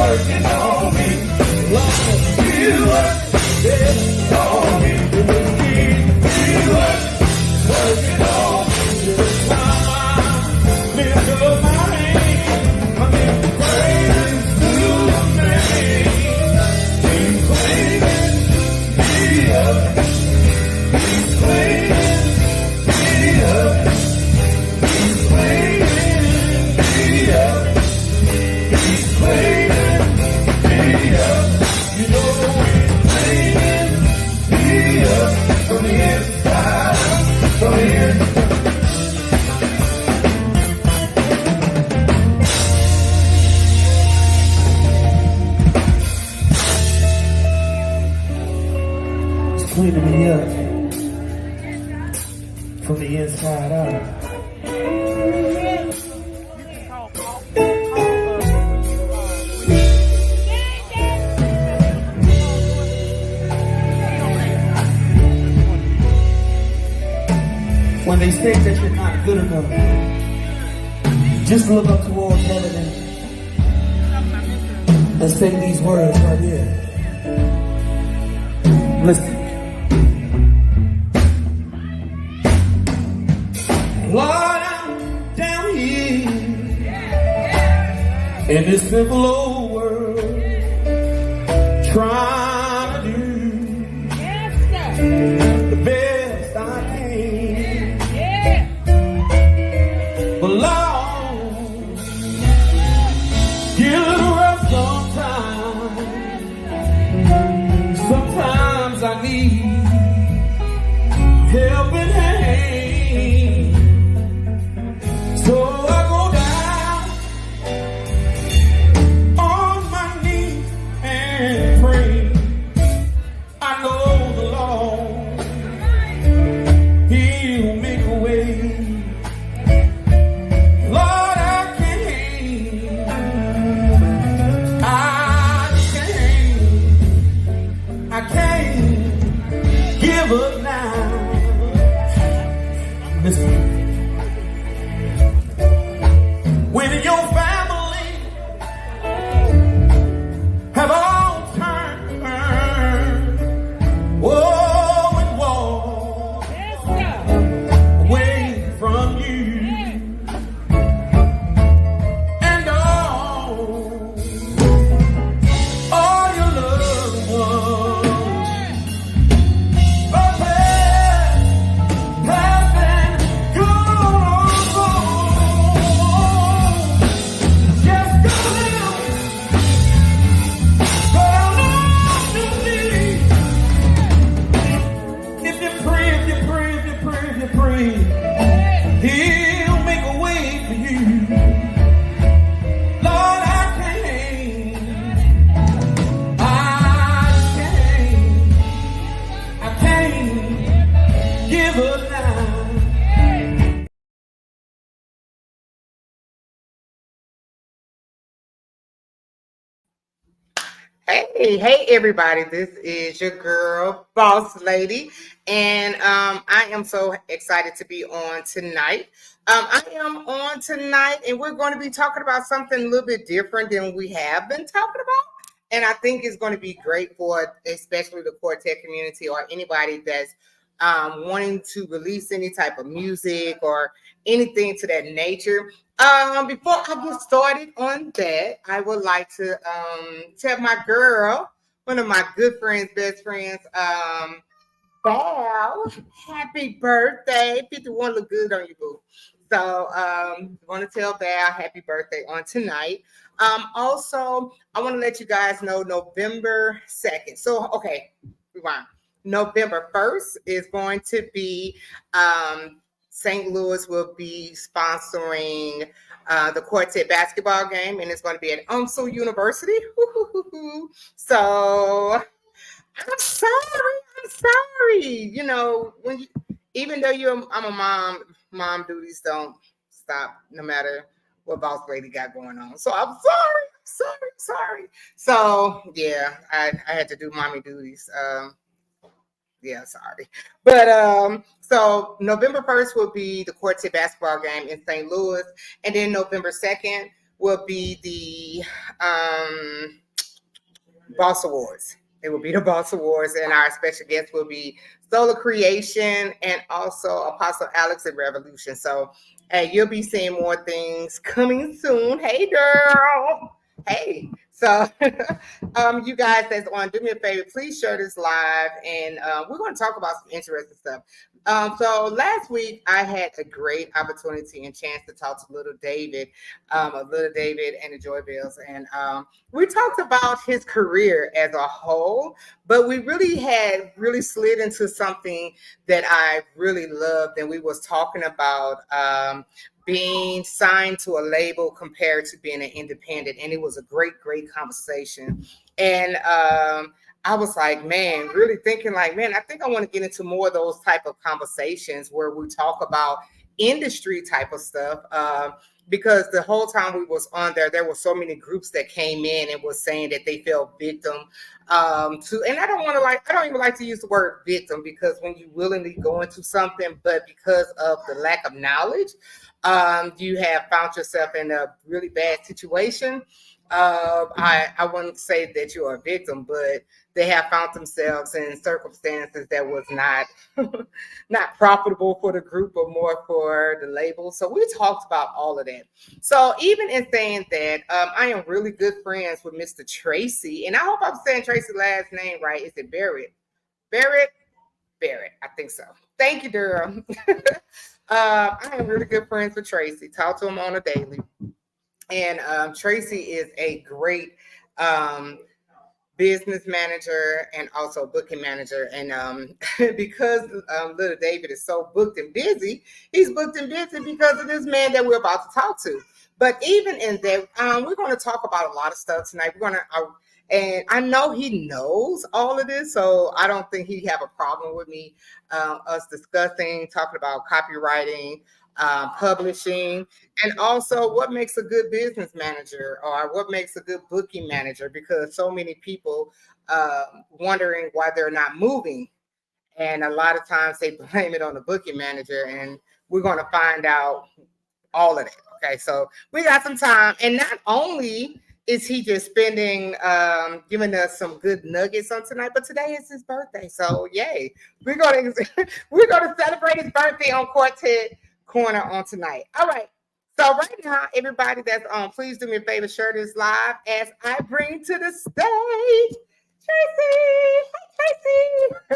working on me. You working on me. You working on me. Lift up my hand. I'm in praise to me. He's cleaning me up. He's cleaning me up. He's cleaning me up. He's cleaning me up. You know he's cleaning me up from the inside, from the inside. Cleaning me up from the inside out. When they say that you're not good enough, just look up towards heaven and say these words right here. Listen. Lord, I'm down here in this simple old world, trying to do the best I can. But Lord, give a little rest sometimes. Sometimes I need helping hand. So I go down on my knees and pray. I know the Lord, He'll make a way. Lord, I can't give up now. Listen. When your family have all turned and walked away from you, and all your loved ones are past and gone. He'll make a way for you. Lord, I can't give up now. Hey everybody, this is your girl, Boss Lady, and I am so excited to be on tonight. I am on tonight, and we're going to be talking about something a little bit different than we have been talking about, and I think it's going to be great for especially the quartet community or anybody that's wanting to release any type of music or anything to that nature. Before I get started on that, I would like to tell my girl, one of my good friends, best friends, Val, happy birthday. 51 look good on you, boo. So want to tell Val happy birthday on tonight. Also, I want to let you guys know November 2nd. So, okay, rewind. November 1st is going to be St. Louis will be sponsoring the quartet basketball game, and it's going to be at UMSL University. So I'm sorry. You know, even though I'm a mom duties don't stop no matter what Boss Lady got going on. So I'm sorry. So yeah, I had to do mommy duties. Yeah, sorry. But so November 1st will be the quartet basketball game in St. Louis. And then November 2nd will be the Boss Awards. It will be the Boss Awards, and our special guest will be Solar Creation and also Apostle Alex and Revolution. So, hey, you'll be seeing more things coming soon. Hey, girl. Hey. So, you guys that's on, do me a favor, please share this live, and we're going to talk about some interesting stuff. So last week I had a great opportunity and chance to talk to Little David, of Little David and the Joy Bells, and we talked about his career as a whole, but we really had really slid into something that I really loved, and we was talking about being signed to a label compared to being an independent, and it was a great conversation. And I was like, man, really thinking like, man, I think I want to get into more of those type of conversations where we talk about industry type of stuff. Because the whole time we was on there were so many groups that came in and was saying that they felt victim to, and I don't even like to use the word victim, because when you willingly go into something, but because of the lack of knowledge, you have found yourself in a really bad situation. I wouldn't say that you're a victim, but they have found themselves in circumstances that was not not profitable for the group, but more for the label. So we talked about all of that. So even in saying that, I am really good friends with Mr. Tracy, and I hope I'm saying Tracy's last name right. Is it Barrett? Barrett? Barrett, I think so. Thank you, Durham. I am really good friends with Tracy. Talk to him on a daily. And Tracy is a great business manager and also booking manager. And because Little David is so booked and busy, he's booked and busy because of this man that we're about to talk to. But even in that, we're going to talk about a lot of stuff tonight. And I know he knows all of this, so I don't think he'd have a problem with me us discussing, talking about copywriting, publishing, and also what makes a good business manager or what makes a good booking manager, because so many people wondering why they're not moving. And a lot of times they blame it on the booking manager, and we're going to find out all of that. Okay, so we got some time. And not only is he just spending giving us some good nuggets on tonight, but today is his birthday. So yay. We're gonna we're gonna celebrate his birthday on Quartet Corner on tonight. All right. So right now, everybody that's on, please do me a favor, share this live as I bring to the stage Tracy. Hey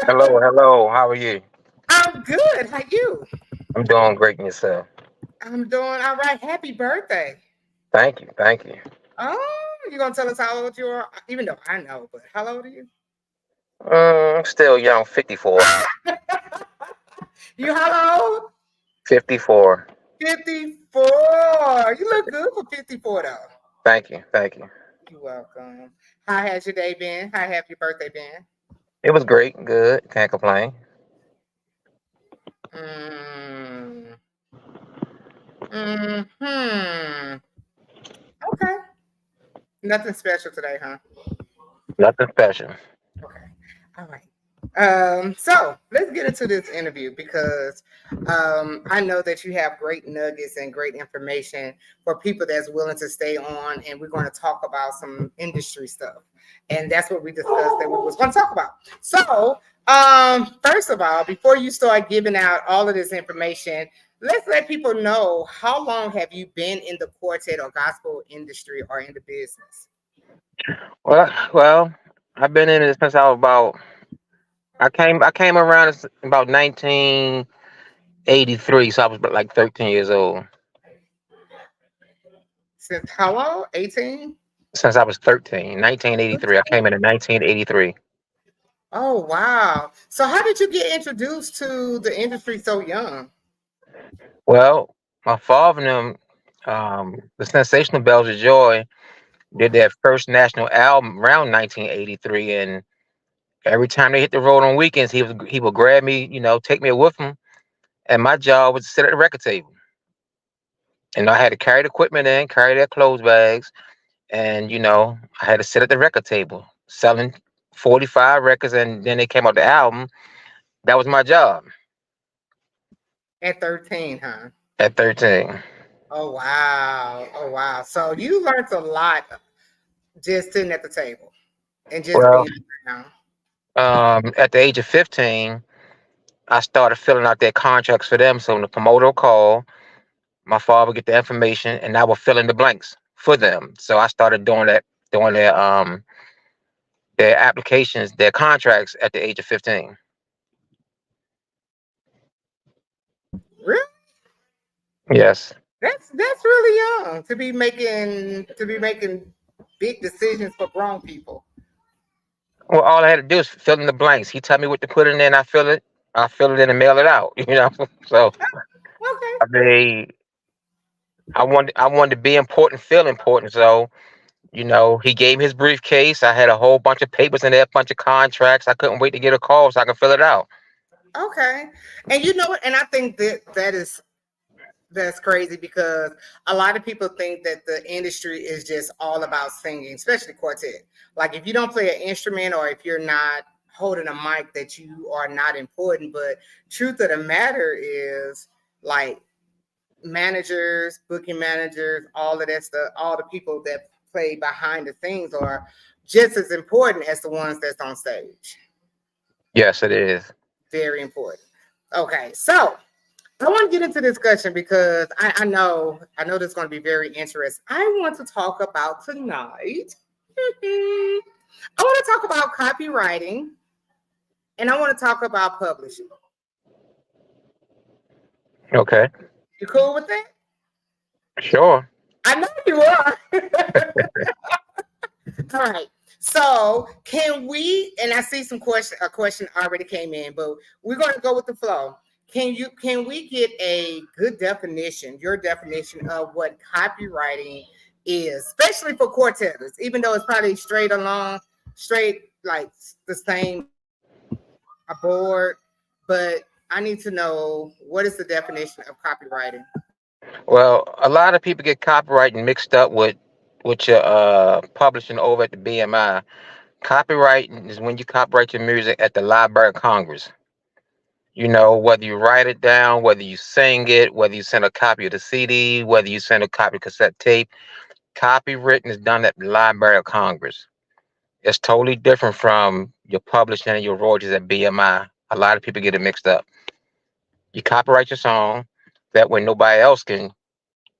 Hello, Tracy. hello. How are you? I'm good. How you? I'm doing great in yourself. I'm doing all right. Happy birthday. Thank you, thank you. You gonna tell us how old you are? Even though I know, but how old are you? Still young, 54. You how old? 54. 54. You look good for 54 though. Thank you, thank you. You're welcome. How has your day been? How have your birthday been? It was great, good. Can't complain. Mm, hmm. Okay. Nothing special today, huh? Nothing special. Okay. All right. So let's get into this interview because I know that you have great nuggets and great information for people that's willing to stay on, and we're going to talk about some industry stuff, and that's what we discussed that we was going to talk about. So, first of all, before you start giving out all of this information, let's let people know how long have you been in the quartet or gospel industry or in the business? Well, I've been in it since I was about. I came around about 1983, so I was like 13 years old. Since how long? 18? Since I was 13, 1983. I came in 1983. Oh, wow. So how did you get introduced to the industry so young? Well, my father and them, the Sensational Bells of Joy, did their first national album around 1983, and every time they hit the road on weekends, he would grab me, take me with him, and my job was to sit at the record table, and I had to carry the equipment in, carry their clothes bags, and I had to sit at the record table selling 45 records, and then they came out the album. That was my job At 13, huh? at 13. Oh wow. Oh wow. So you learned a lot just sitting at the table and just Well, being around. at the age of 15, I started filling out their contracts for them. So when the promoter would call, my father would get the information, and I would fill in the blanks for them. So I started doing that, doing their applications, their contracts at the age of 15. Really? Yes. That's really young to be making big decisions for grown people. Well, all I had to do is fill in the blanks. He tell me what to put in there, and I fill it. I fill it in and mail it out. So Okay. I mean, I wanted to be important, feel important. So he gave me his briefcase. I had a whole bunch of papers in there, a bunch of contracts. I couldn't wait to get a call so I could fill it out. Okay. And you know what? And I think that's crazy because a lot of people think that the industry is just all about singing, especially quartet. Like if you don't play an instrument or if you're not holding a mic, that you are not important. But truth of the matter is, like managers, booking managers, all of that stuff, all the people that play behind the scenes are just as important as the ones that's on stage. Yes, it is. Very important. Okay, so I want to get into discussion because I know this is going to be very interesting. I want to talk about tonight. I want to talk about copywriting and I want to talk about publishing. Okay. You cool with that? Sure. I know you are. All right. So can we? And I see some question. A question already came in, but we're going to go with the flow. Can we get a good definition? Your definition of what copywriting is, especially for quartetters, even though it's probably straight like the same a board, but I need to know what is the definition of copywriting. Well, a lot of people get copywriting mixed up with your publishing over at the BMI. Copywriting is when you copyright your music at the Library of Congress. Whether you write it down, whether you sing it, whether you send a copy of the CD, whether you send a copy of cassette tape, copywritten is done at the Library of Congress. It's totally different from your publishing and your royalties at BMI. A lot of people get it mixed up. You copyright your song, that way nobody else can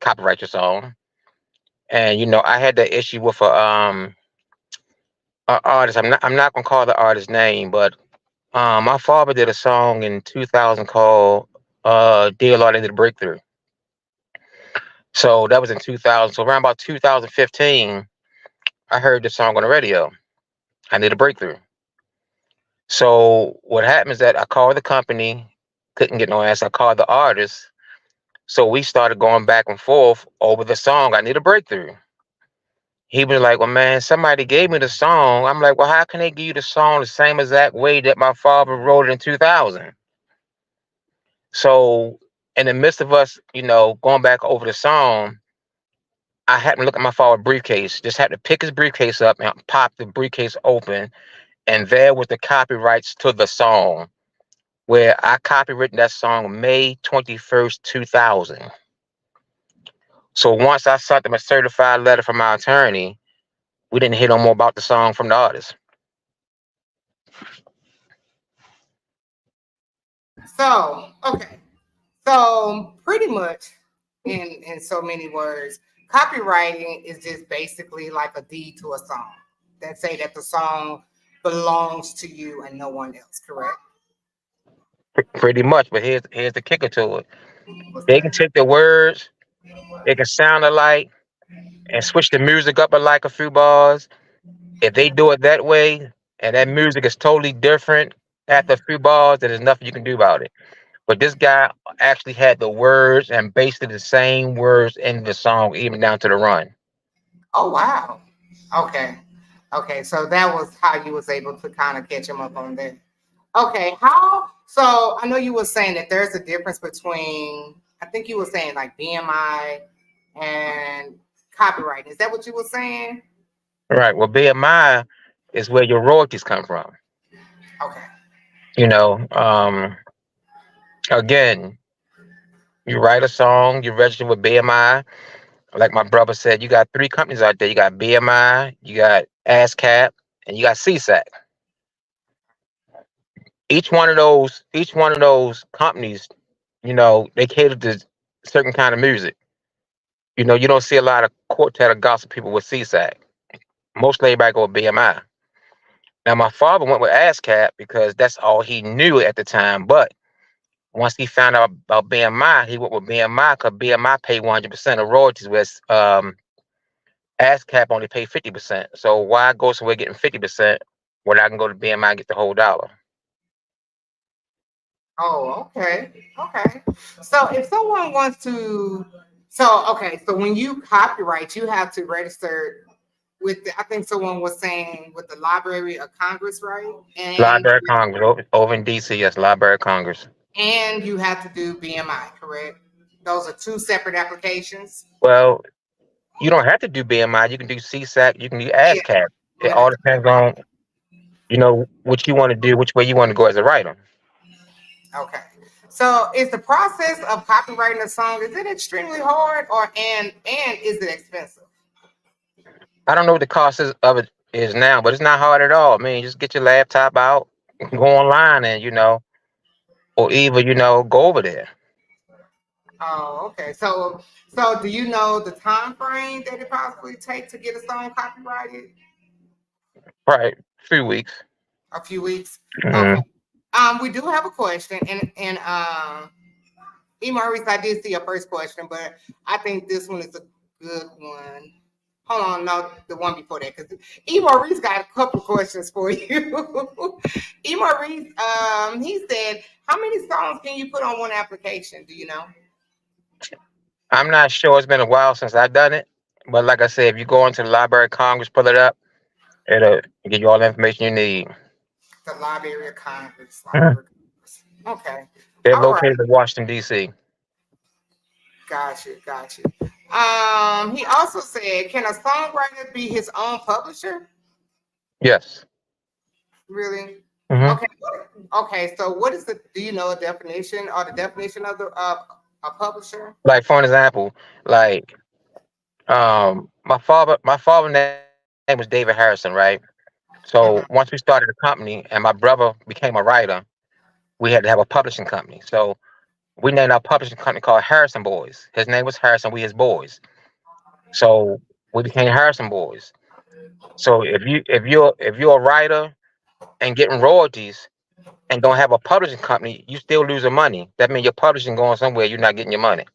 copyright your song. And I had that issue with a artist. I'm not gonna call the artist name, but my father did a song in 2000 called "Dear Lord, I Need a Breakthrough." So that was in 2000. So around about 2015, I heard the song on the radio. I need a breakthrough. So what happened is that I called the company, couldn't get no answer. I called the artist. So we started going back and forth over the song. I need a breakthrough. He was like, "Well, man, somebody gave me the song." I'm like, "Well, how can they give you the song the same exact way that my father wrote it in 2000?" So in the midst of us, going back over the song, I happened to look at my father's briefcase. Just had to pick his briefcase up and pop the briefcase open, and there was the copyrights to the song, where I copywritten that song May 21st, 2000. So once I sent them a certified letter from my attorney, we didn't hear no more about the song from the artist. So okay, so pretty much in so many words, copywriting is just basically like a deed to a song that say that the song belongs to you and no one else. Correct? Pretty much, but here's the kicker to it. What's They can that? take the words, they can sound alike, and switch the music up like a few bars. If they do it that way, and that music is totally different after a few bars, then there's nothing you can do about it. But this guy actually had the words and basically the same words in the song, even down to the run. Oh wow. Okay. Okay. So that was how you was able to kind of catch him up on that. Okay. How? So I know you were saying that there's a difference between. I think you were saying like BMI and copyright. Is that what you were saying? Right. Well, BMI is where your royalties come from. Okay. You know, again, You write a song, you register with BMI. Like my brother said, you got three companies out there. You got BMI, you got ASCAP, and you got CSAC. Each one of those companies, they cater to certain kind of music. You don't see a lot of quartet or gospel people with CSAC. Mostly everybody go with BMI. Now my father went with ASCAP because that's all he knew at the time. But once he found out about BMI, he went with BMI because BMI paid 100% of royalties, whereas ASCAP only paid 50%. So why go somewhere getting 50% when I can go to BMI and get the whole dollar? Oh, okay. Okay. So if someone wants to, so okay, so when you copyright, you have to register with I think someone was saying with the Library of Congress, right? Library of Congress over in DC, yes, Library of Congress. And you have to do BMI, correct? Those are two separate applications. Well, you don't have to do BMI. You can do CSAC. You can do Yeah, ASCAP. It but all depends on what you want to do, which way you want to go as a writer. okay. So is the process of copywriting a song, is it extremely hard or and is it expensive? I don't know what the cost of it is now, but it's not hard at all. I mean, just get your laptop out, go online, and or even go over there. Oh, okay. So do you know the time frame that it possibly take to get a song copyrighted? Right, 3 weeks. A few weeks. Okay. Hmm. We do have a question, and E. Maurice, I did see your first question, but I think this one is a good one. Hold on, no, the one before that, because E. Maurice got a couple questions for you. E. Maurice, he said, how many songs can you put on one application? Do you know? I'm not sure. It's been a while since I've done it, but like I said, if you go into the Library of Congress, pull it up, it'll give you all the information you need. The Library of Congress. Mhm. Library of Congress. Okay. They're All located right. in Washington D.C. Got you. Got you. He also said, can a songwriter be his own publisher? Yes. Really? Hmm. Okay. Okay. So, what is the? Do you know a definition or the definition of the a publisher? Like for an example, like my father name was David Harrison, right? So once we Hmm. started a company and my brother became a writer, we had to have a publishing company. So we named our publishing company called Harrison Boys. His name was Harrison, we his boys. So we became Harrison Boys. So if you're a writer and getting royalties and don't have a publishing company, you still losing money. That means your publishing going somewhere, you're not getting your money.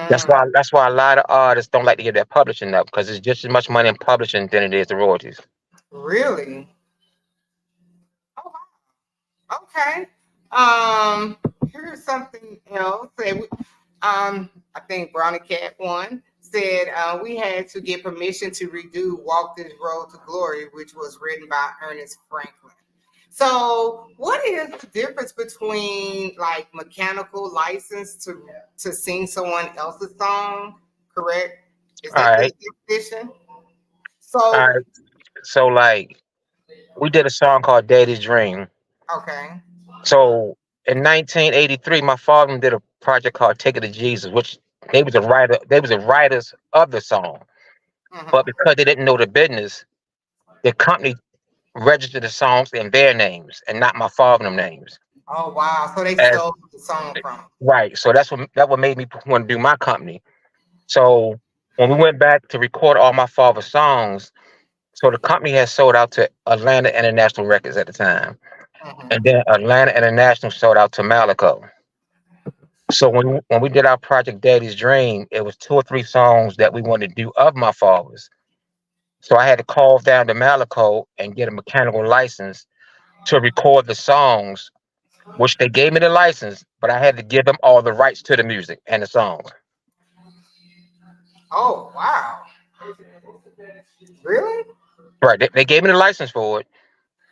That's Mm, why that's why a lot of artists don't like to give their publishing up because it's just as much money in publishing than it is the royalties. really? Oh, wow. Okay. Here's something else. I think Brownie Cat one said we had to get permission to redo "Walk This Road to Glory," which was written by Ernest Franklin. So, what is the difference between like mechanical license to sing someone else's song? Correct? Is All that the right. definition? All So, right. So like we did a song called Daddy's Dream. okay. So in 1983, my father did a project called Take It to Jesus, which they was the writers of the song. But Hmm. because they didn't know the business, the company registered the songs in their names and not my father and them names. Oh wow! So they As stole the song from. right. So that what made me want to do my company. So when we went back to record all my father's songs, so the company had sold out to Atlanta International Records at the time. And Hmm. then Atlanta International sold out to Malico. So when we did our project Daddy's Dream, it was two or three songs that we wanted to do of my father's. So I had to call down to Malico and get a mechanical license to record the songs, which they gave me the license, but I had to give them all the rights to the music and the songs. Oh wow! Really? Right. They gave me the license for it,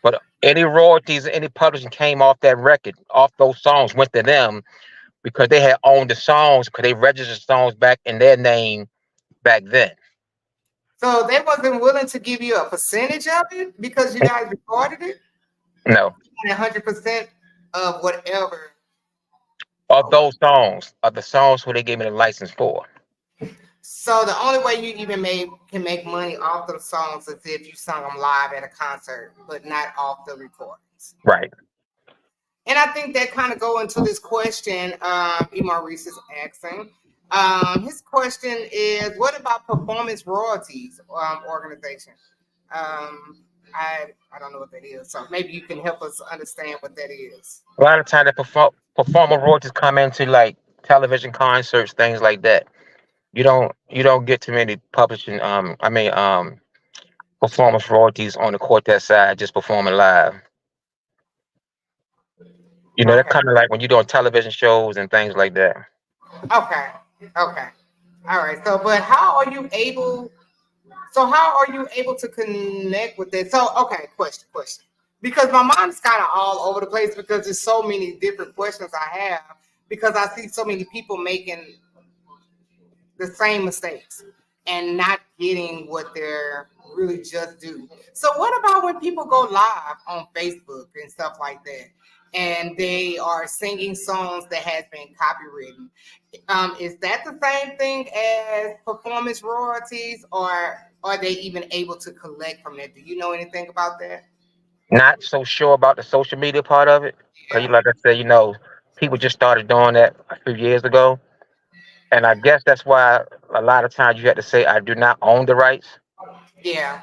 but any royalties, any publishing came off that record, off those songs went to them because they had owned the songs because they registered songs back in their name back then. So they wasn't willing to give you a percentage of it because you guys recorded it, No. 100% of whatever. Of those songs, of the songs who they gave me the license for. So the only way you even can make money off those songs is if you sung them live at a concert, but not off the recordings. Right. And I think that kind of go into this question Emar Reese is asking. His question is, what about performance royalties organization? I don't know what that is, so maybe you can help us understand what that is. A lot of time the performer royalties come into like television concerts, things like that. You don't get too many publishing performance royalties on the quartet side just performing live. They're Okay, kind of like when you're doing television shows and things like that. okay, okay. All right. So, but how are you able? So, how are you able to connect with it? So, okay, question. Because my mind's kind of all over the place because there's so many different questions I have because I see so many people making the same mistakes and not getting what they're really just due. So what about when people go live on Facebook and stuff like that, and they are singing songs that has been copywritten? Is that the same thing as performance royalties, or are they even able to collect from that? Do you know anything about that? Not so sure about the social media part of it because, Yeah, like I said, people just started doing that a few years ago, and I guess that's why a lot of times you have to say I do not own the rights. yeah,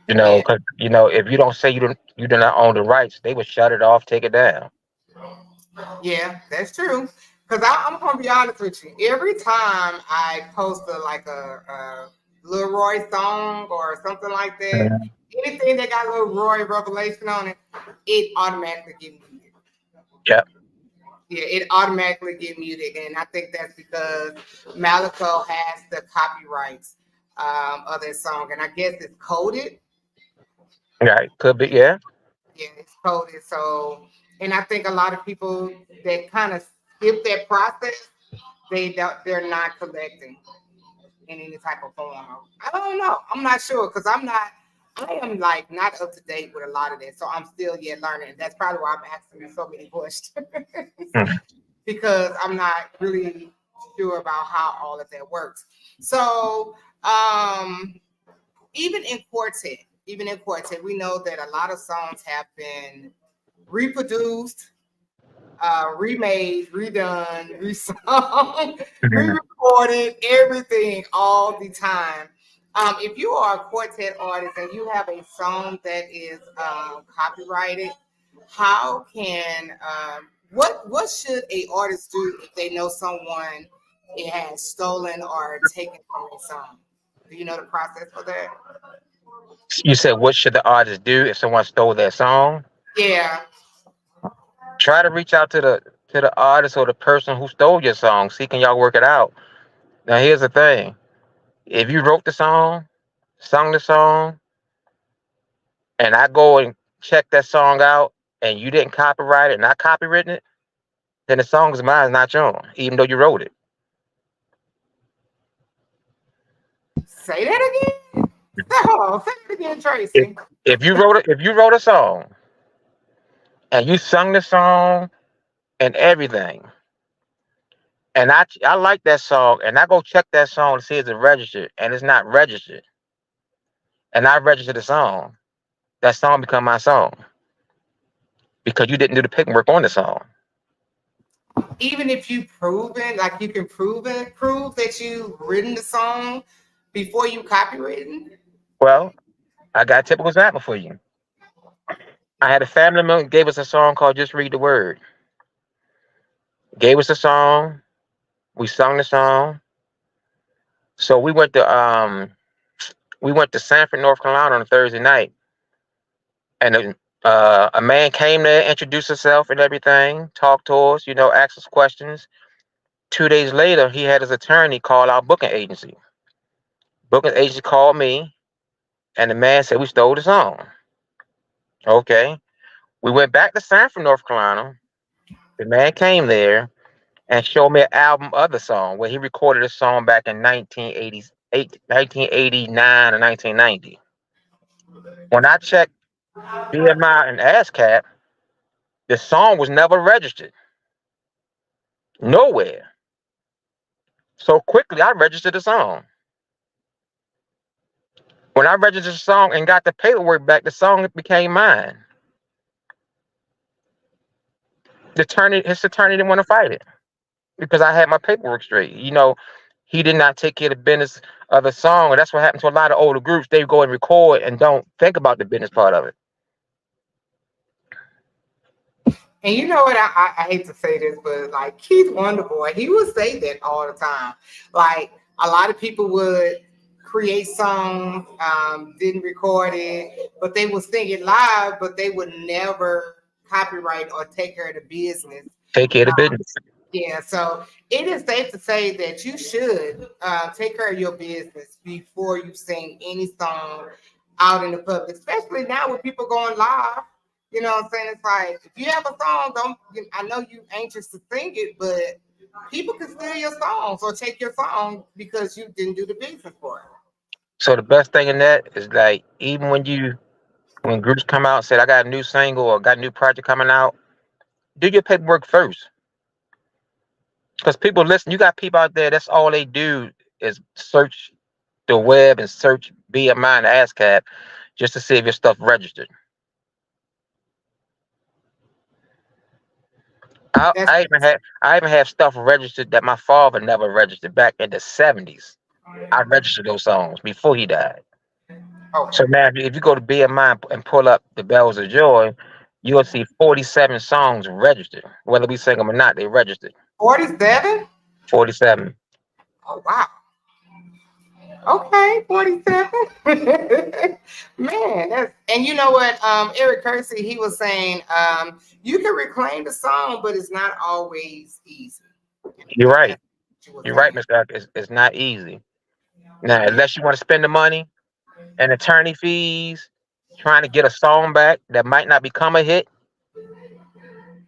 yeah. Because if you don't say you do not own the rights, they would shut it off, take it down. Yeah, that's true. Cause I'm gonna be honest with you. Every time I post a Lil Roy song or something like that, Mhm. anything that got Lil Roy revelation on it, it automatically get muted. Yep. Yeah, it automatically get muted, and I think that's because Malico has the copyrights of that song, and I guess it's coded. Right. Could be. Yeah. Yeah, it's coded. So, and I think a lot of people that kind of skip that process, they're not collecting in any type of form. I don't know. I'm not sure because I am like not up to date with a lot of that. So I'm still yet learning. That's probably why I'm asking you so many questions Mhm. because I'm not really sure about how all of that works. So um, even in quartet, even in quartet, we know that a lot of songs have been reproduced, remade, redone, resung, Mhm. re-recorded, everything all the time. If you are a quartet artist and you have a song that is copyrighted, how can what should a artist do if they know someone it has stolen or taken from a song? Do you know the process for that? You said what should the artist do if someone stole their song? Yeah. Try to reach out to the artist or the person who stole your song. See, can y'all work it out? Now, here's the thing: if you wrote the song, sung the song, and I go and check that song out, and you didn't copyright it, and I copywritten it, then the song is mine, not yours, even though you wrote it. Say that again. Oh, say it again, If Tracy. if you wrote a song and you sung the song and everything, and I like that song, and I go check that song to see if it's registered, and it's not registered, and I register the song, that song become my song because you didn't do the paperwork on the song. Even if you proven, like you can prove that you written the song before you copywritten. Well, I got a typical example for you. I had a family member gave us a song called "Just Read the Word." Gave us a song. We sung the song. So we went to Sanford, North Carolina on a Thursday night, and a man came there, introduced himself and everything, talked to us, asked us questions. 2 days later, he had his attorney call our booking agency. Booking agency called me, and the man said we stole the song. Okay, we went back to Sanford, North Carolina. The man came there and showed me an album of the song where he recorded a song back in 1988, 1989 or 1990. When I checked BMI and ASCAP, the song was never registered. Nowhere. So quickly, I registered the song. When I registered the song and got the paperwork back, the song became mine. His attorney didn't want to fight it because I had my paperwork straight. He did not take care of the business of the song, and that's what happened to a lot of older groups. They go and record and don't think about the business part of it. And you know what? I hate to say this, but like Keith Wonderboy, he would say that all the time. Like a lot of people would create songs, didn't record it, but they would sing it live, but they would never copyright or take care of the business. Take care of the business. Yeah, so it is safe to say that you should take care of your business before you sing any song out in the public, especially now with people going live. You know what I'm saying? It's like if you have a song, I know you anxious to sing it, but people can steal your songs or take your song because you didn't do the business for it. So the best thing in that is like even when groups come out and say I got a new single or got a new project coming out, do your paperwork first. Because people listen, you got people out there, that's all they do is search the web and search BMI and ASCAP just to see if your stuff registered. That's I even have stuff registered that my father never registered back in the 70s. I registered those songs before he died. okay. So now if you go to BMI and pull up the Bells of Joy, you'll see 47 songs registered. Whether we sing them or not, they registered. 47? 47. Oh wow. Okay, 47. Man, that's and you know what? Eric Kersey, he was saying, you can reclaim the song, but it's not always easy. And I You're think right. that's what you were You're right, saying. Mr. Eck. It's not easy. Now, Yeah. unless you want to spend the money and attorney fees trying to get a song back that might not become a hit,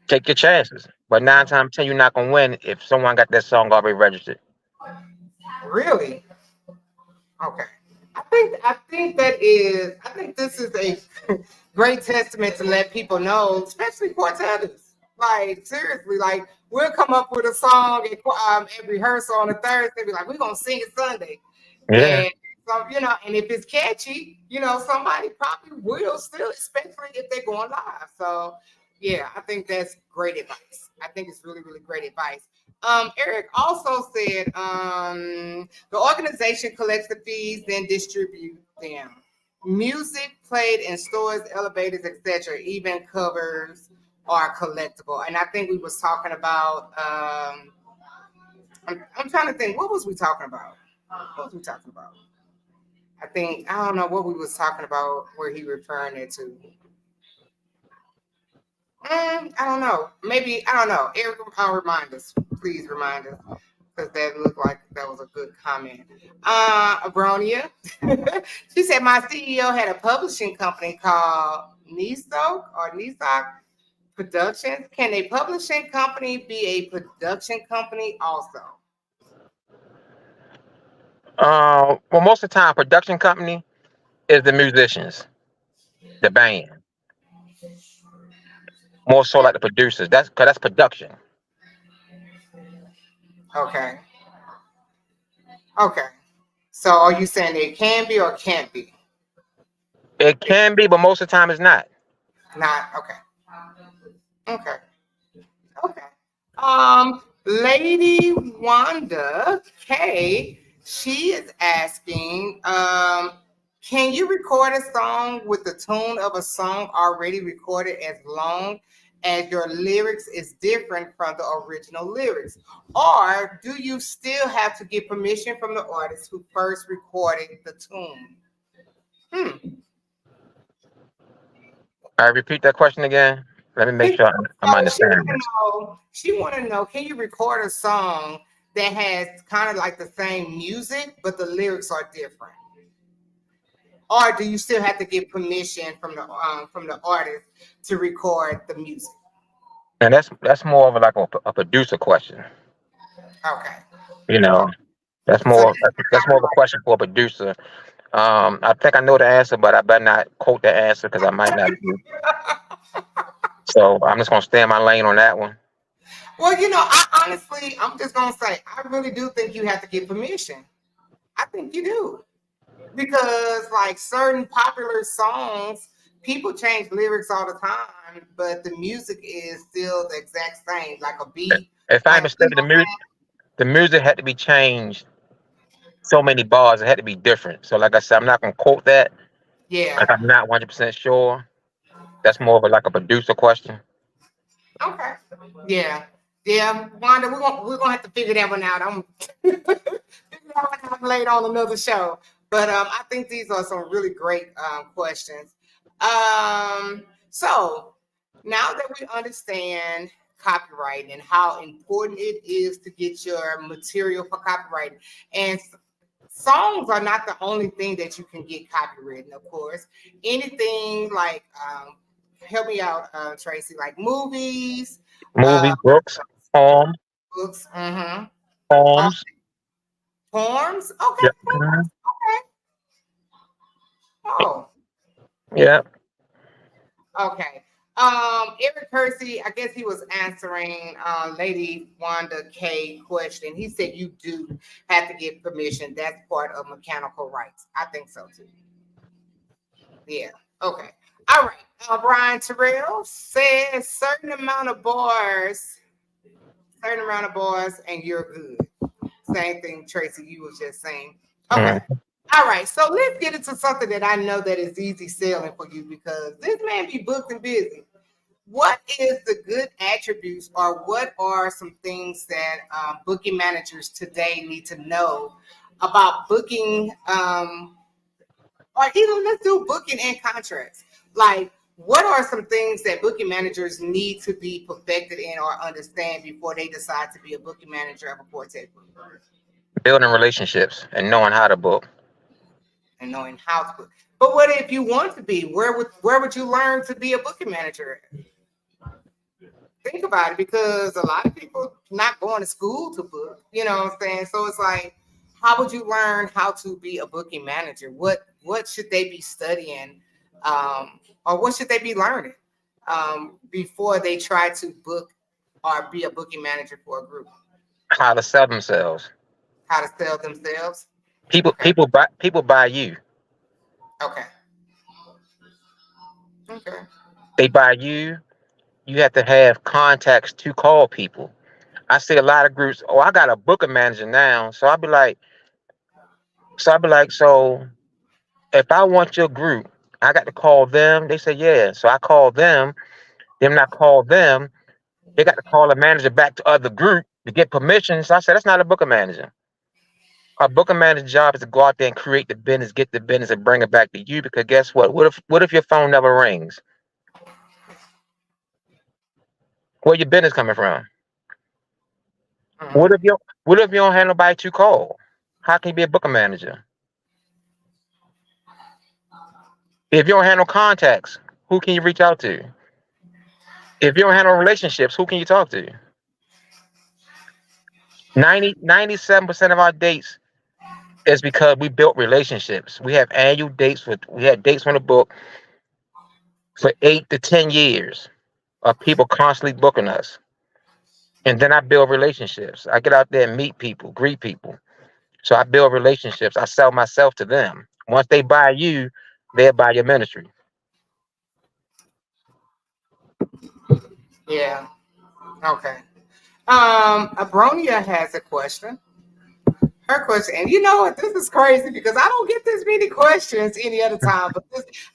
take your chances. But 9 times 10, you're not gonna win if someone got that song already registered. Really? Okay. I think this is a great testament to let people know, especially quartetters. Like seriously, like we'll come up with a song at rehearsal on a Thursday, be like, we're gonna sing it Sunday. Yeah. And so, and if it's catchy, somebody probably will still, especially if they're going live. So yeah, I think that's great advice. I think it's really, really great advice. Eric also said the organization collects the fees, then distribute them. Music played in stores, elevators, etc., even covers are collectible. And I think we was talking about. I'm trying to think. What was we talking about? What was we talking about? I don't know what we was talking about. Where he referring it to? I don't know. Maybe I don't know. Eric, I'll remind us. Please remind us because that looked like that was a good comment. Abronia, she said my CEO had a publishing company called Nisok Productions. Can a publishing company be a production company also? Well, most of the time, production company is the musicians, the band. More so like the producers. That's because that's production. Okay. Okay. So are you saying it can be or can't be? It can be, but most of the time it's not. Not okay. Okay. Okay. Lady Wanda K, she is asking, can you record a song with the tune of a song already recorded as long as your lyrics is different from the original lyrics? Or do you still have to get permission from the artist who first recorded the tune? Hmm. I repeat that question again. Let me make sure I'm So she understanding want to this. know. She want to know. Can you record a song that has kind of like the same music, but the lyrics are different? Or do you still have to get permission from the artist to record the music? And that's more of a producer question. Okay. You know, that's So more that's more of a question for a producer. I think I know the answer, but I better not quote the answer because I might not. So I'm just gonna stay in my lane on that one. Well, I'm just gonna say, I really do think you have to get permission. I think you do because, like, certain popular songs, people change lyrics all the time, but the music is still the exact same, like a beat, If I'm like mistaken, the music had to be changed so many bars. It had to be different. So, like I said, I'm not gonna quote that yeah. because I'm not 100% sure. That's more of a, like a producer question. Okay. Yeah. Yeah. Wanda, we're gonna have to figure that one out. I'm figure that one out later on another show. But I think these are some really great questions. So now that we understand copyright and how important it is to get your material for copyright, and songs are not the only thing that you can get copywritten, of course. Anything like, help me out, Tracy, like movies, uh, Movies, books, poems, books, uh, poems. forms. Okay, Yeah. forms. Okay. Oh, Yeah. okay. Eric Percy, I guess he was answering Lady Wanda K question. He said you do have to get permission. That's part of mechanical rights. I think so too. Yeah. Okay. All right. Brian Terrell says certain amount of bars, and you're good. Same thing, Tracy, you was just saying. Okay. Mm. All right. So let's get into something that I know that is easy selling for you because this man be booked and busy. What is the good attributes, or what are some things that booking managers today need to know about booking, or even let's do booking and contracts. Like, what are some things that booking managers need to be perfected in or understand before they decide to be a booking manager of a quartet group Building relationships and knowing how to book. and knowing how to book? But what if you want to be? Where would you learn to be a booking manager? Think about it, because a lot of people not going to school to book. You know what I'm saying? So it's like, how would you learn how to be a booking manager? What should they be studying, or what should they be learning before they try to book or be a booking manager for a group? How to sell themselves. How to sell themselves? People Okay, people buy you. okay, okay. They buy you. You have to have contacts to call people. I see a lot of groups. Oh, I got a booking manager now. So if I want your group, I got to call them. They say yeah. So I call them. Then when I call them, they got to call the manager back to other group to get permission. So I said that's not a booking manager. A booking manager's job is to go out there and create the business, get the business, and bring it back to you. Because guess what? What if your phone never rings? Where your business coming from? What Mhm. if you what if you don't have nobody to call? How can you be a booking manager? If you don't have no contacts, who can you reach out to? If you don't have no relationships, who can you talk to? 97% of our dates is because we built relationships. We have annual dates we had dates on the book for 8 to 10 years of people constantly booking us. And then I build relationships. I get out there and meet people, greet people. So I build relationships. I sell myself to them. Once they buy you, they'll buy your ministry. Yeah. Okay. Abronia has a question. Her question, and you know what? This is crazy because I don't get this many questions any other time. But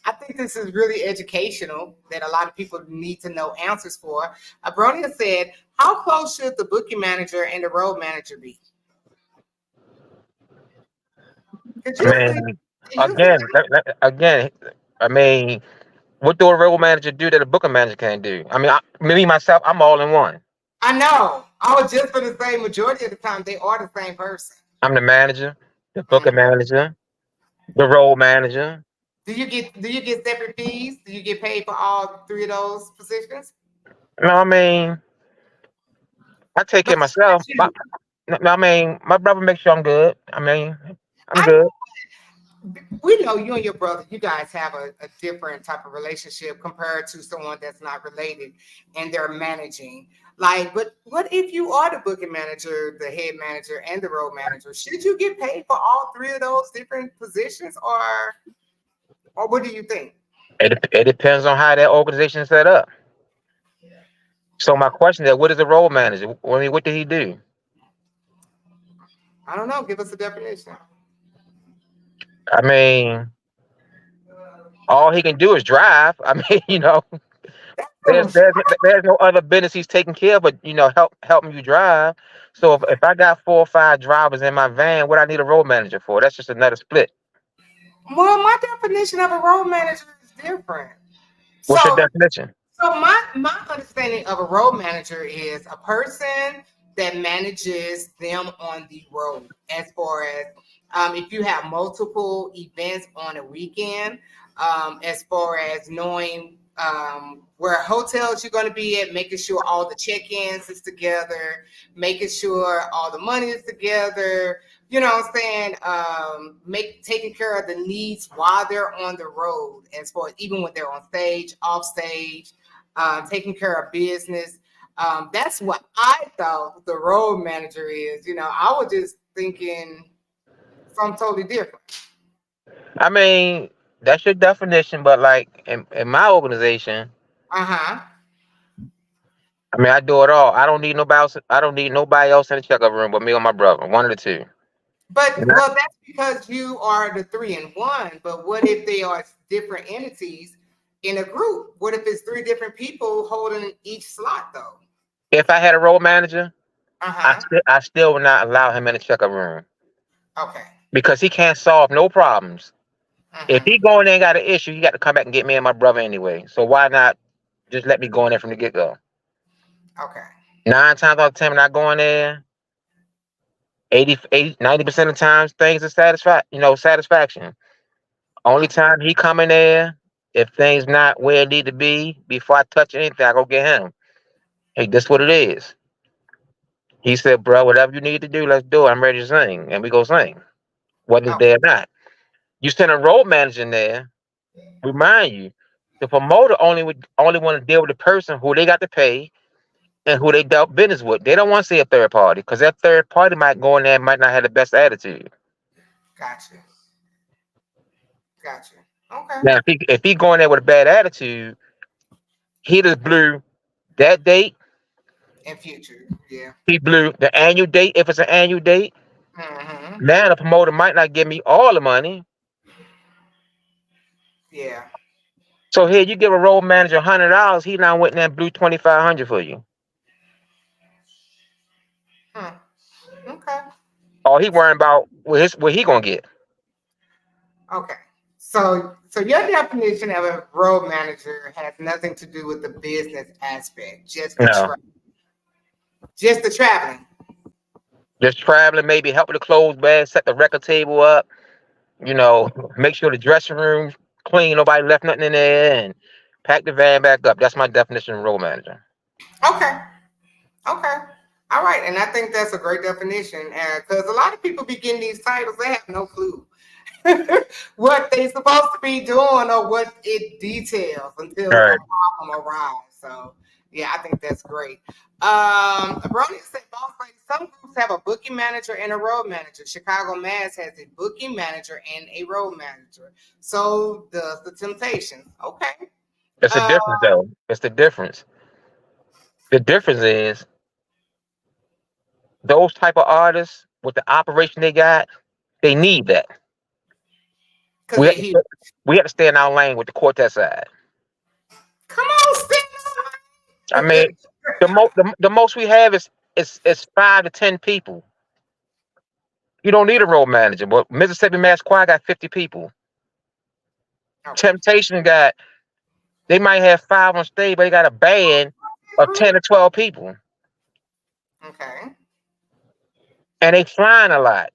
I think this is really educational that a lot of people need to know answers for. Abronia said, "How close should the booking manager and the road manager be?" Because I usually, mean, usually, again, I mean, what do a road manager do that a booking manager can't do? I mean, me myself, I'm all in one. I know. I was just going to say, majority of the time they are the same person. I'm the manager, the booking Mhm. manager, the road manager. Do you get separate fees? Do you get paid for all three of those positions? No, I mean, I take care But of myself. you, No, I mean, my brother makes sure I'm good. I mean, I'm I good. we know you and your brother, you guys have a different type of relationship compared to someone that's not related and they're managing. Like, but what if you are the booking manager, the head manager, and the road manager? Should you get paid for all three of those different positions, or what do you think? It depends on how that organization is set up. So my question is, what is a role manager? I mean, what did he do? I don't know. Give us a definition. I mean, all he can do is drive. I mean, there's Hmm. there's there's no other business he's taking care of, but helping you drive. So if I got 4 or 5 drivers in my van, what I need a road manager for? That's just another split. Well, my definition of a road manager is different. What's your So definition? So my understanding of a road manager is a person that manages them on the road. As far as if you have multiple events on a weekend, as far as knowing where hotels you're going to be at, making sure all the check-ins is together, making sure all the money is together. You know what I'm saying? Make taking care of the needs while they're on the road, as far as even when they're on stage, off stage, taking care of business. That's what I thought the road manager is. I was just thinking something totally different. I mean, that's your definition, but like in my organization, Uh huh. I mean, I do it all. I don't need nobody else. I don't need nobody else in the checkup room but me or my brother. One of the two. But And I- well, that's because you are the three in one. But what if they are different entities in a group? What if it's three different people holding each slot though? if I had a road manager, Uh I huh. still I still would not allow him in the checkup room Okay. because he can't solve no problems. If Mm-hmm. he go in there and got an issue, he got to come back and get me and my brother anyway. So why not just let me go in there from the get go? Okay. 9 times out of 10, when I go in there, 90% of the times things are satisfaction. Only Mm. time he come in there, if things not where it need to be, before I touch anything, I go get him. Hey, this what it is. He said, bro, whatever you need to do, let's do it. I'm ready to sing. And we go sing, whether it's Oh, there or not. You send a road manager in there, remind you, the promoter only want to deal with the person who they got to pay and who they dealt business with. They don't want to see a third party because that third party might go in there and might not have the best attitude. gotcha. Gotcha. Okay. Now, if he going there with a bad attitude, he just blew that date. In future, yeah. He blew the annual date if it's an annual date. Mm-hmm. Now the promoter might not give me all the money. Yeah. So here you give a road manager $100, he now went there and blew 2,500 for you. Hmm. Okay. All he worrying about what he gonna get. Okay. So your definition of a road manager has nothing to do with the business aspect, No, just the traveling. just traveling, maybe help with the clothes bag, set the record table up. Make sure the dressing room's clean, nobody left nothing in there, and pack the van back up. That's my definition of road manager. Okay. Okay. All right. And I think that's a great definition because a lot of people be getting these titles, they have no clue what they supposed to be doing or what it details until All a right. problem arrives. So yeah, I think that's great. Brony said boss lady, some groups have a booking manager and a road manager. Chicago Mass has a booking manager and a road manager. So does the Temptations. Okay. It's the Uh, difference, though. It's the difference. The difference is those type of artists with the operation they got, they need that. because We have they to, hear. we have to stay in our lane with the quartet side. Come on, I Steve. mean, the most we have is 5 to 10 people. You don't need a road manager, but Mississippi Mass Choir got 50 people. Okay. Temptation got they might have 5 on stage, but they got a band of 10 to 12 people, Okay. and they flying a lot.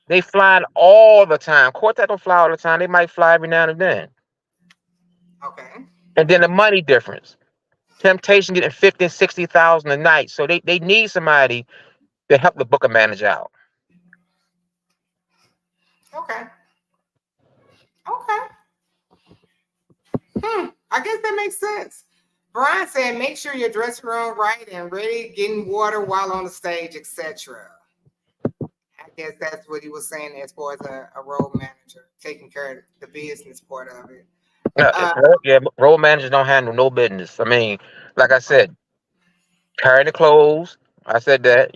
They flying all the time. Quartet don't fly all the time. They might fly every now and then. Okay. And then the money difference. Temptation getting 50 and 60,000 a night, so they need somebody to help the booker manager out. Okay. Okay. I guess that makes sense. Brian said, make sure your dressing room right and ready, getting water while on the stage, etc. I guess that's what he was saying as far as a road manager, taking care of the business part of it. Yeah, Uh, yeah, road managers don't handle no business. I mean, like I said, carrying the clothes. I said that,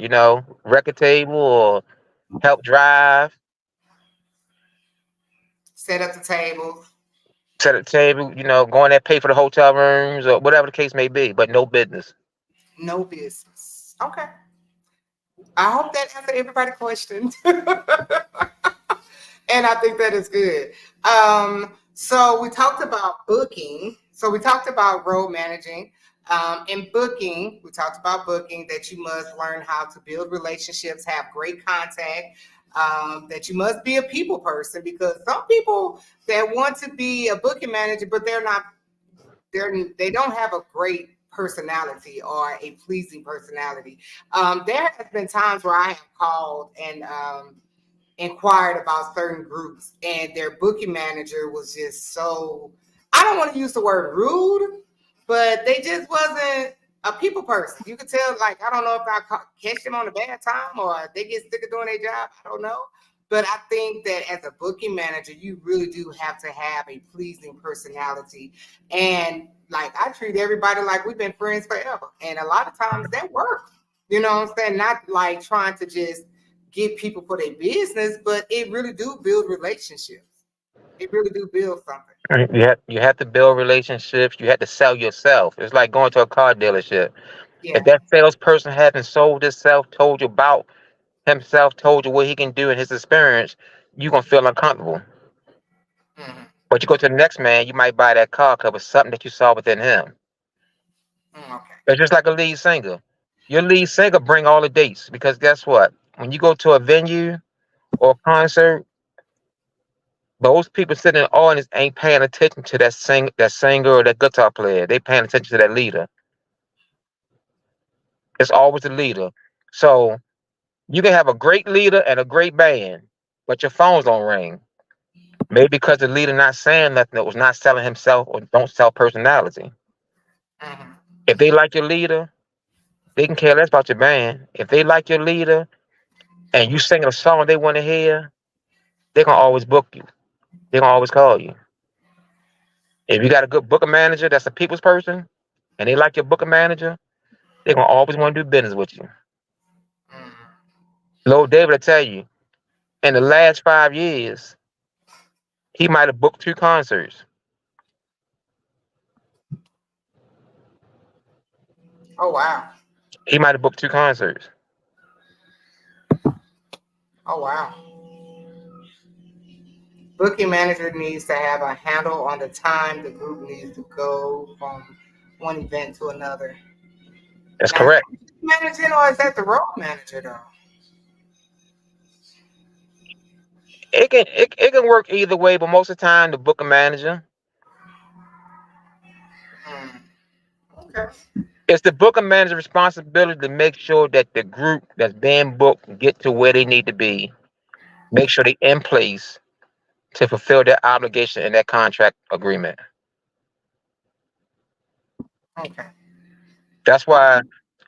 record table or help drive, Set up the table, set a table, go in there, pay for the hotel rooms or whatever the case may be, but no business. no business. Okay. I hope that answered everybody's question. And I think that is good. So we talked about booking. So we talked about road managing. In booking, we talked about booking that you must learn how to build relationships, have great contact, that you must be a people person because some people that want to be a booking manager, but they don't have a great personality or a pleasing personality. There has been times where I have called and inquired about certain groups, and their booking manager was just so, I don't want to use the word rude, but they just wasn't a people person. You could tell, like, I don't know if catch them on a bad time or they get sick of doing their job. I don't know. But I think that as a booking manager, you really do have to have a pleasing personality. And like, I treat everybody like we've been friends forever. And a lot of times that works. You know what I'm saying? Not like trying to just get people for their business, but it really do build relationships. It really do build something. Right. You have to build relationships. You have to sell yourself. It's like going to a car dealership. If Yeah. that salesperson hasn't sold himself, told you about himself, told you what he can do in his experience, you're gonna feel uncomfortable. Mm-hmm. But you go to the next man, you might buy that car because it's something that you saw within him. Okay. It's just like a lead singer. Your lead singer bring all the dates because guess what? When you go to a venue or a concert, those people sitting in the audience ain't paying attention to that singer or that guitar player. They paying attention to that leader. It's always the leader. So you can have a great leader and a great band, but your phones don't ring. Maybe because the leader not saying nothing that was not selling himself or don't sell personality. Mm-hmm. If they like your leader, they can care less about your band. If they like your leader and you singing a song they want to hear, they gonna always book you. They gonna always call you. If you got a good booker manager that's a people's person and they like your booker manager, they gonna always want to do business with you. Mm-hmm. Lord David will tell you, in the last 5 years, he might have booked 2 concerts. Oh wow. He might have booked 2 concerts. Oh wow. Booking manager needs to have a handle on the time the group needs to go from one event to another. That's Now, is correct. that managing or is that the road manager though? It can work either way, but most of the time the booker manager. Mm. Okay. It's the booker manager's responsibility to make sure that the group that's being booked get to where they need to be. Make sure they in place to fulfill their obligation in that contract agreement. Okay. That's why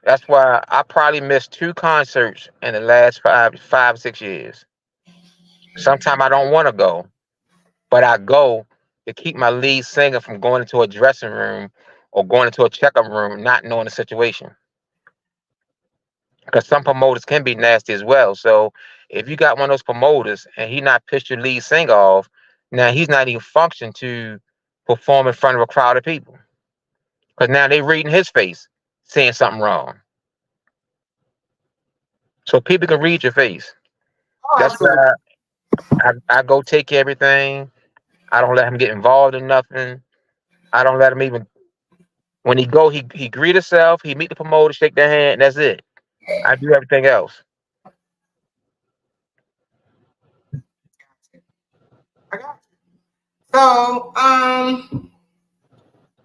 that's why I probably missed 2 concerts in the last 5, 6 years. Sometimes I don't want to go, but I go to keep my lead singer from going into a dressing room or going into a checkup room, not knowing the situation. Because some promoters can be nasty as well. So if you got one of those promoters and he not pissed your lead singer off, now he's not even function to perform in front of a crowd of people. Because now they reading his face, saying something wrong. So people can read your face. Oh, That's absolutely. why I go take care of everything. I don't let him get involved in nothing. I don't let him even when he go, he greet himself, he meet the promoter, shake their hand, and that's it. I do everything else. I got you. So,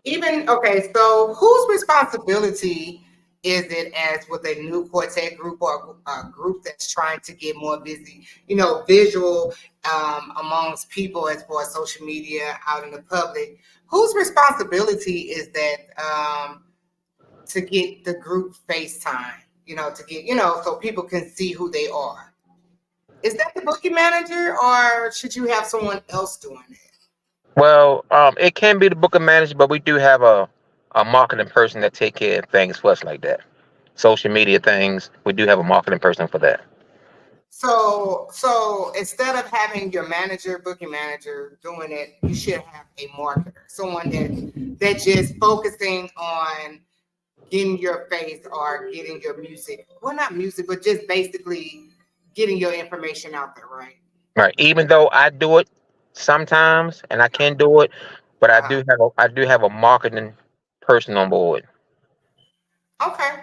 even okay. So, whose responsibility Is it as with a new quartet group or a group that's trying to get more busy, visual amongst people as far as social media out in the public? Whose responsibility is that to get the group FaceTime, to get, so people can see who they are? Is that the booking manager or should you have someone else doing it? Well, it can be the booker manager, but we do have a marketing person that take care of things for us like that. Social media things, we do have a marketing person for that. So instead of having your manager, booking manager doing it, you should have a marketer, someone that just focusing on getting your face or getting your music. Well, not music, but just basically getting your information out there, right? Right. Even though I do it sometimes and I can do it, but Uh, I do have a marketing person on board. okay.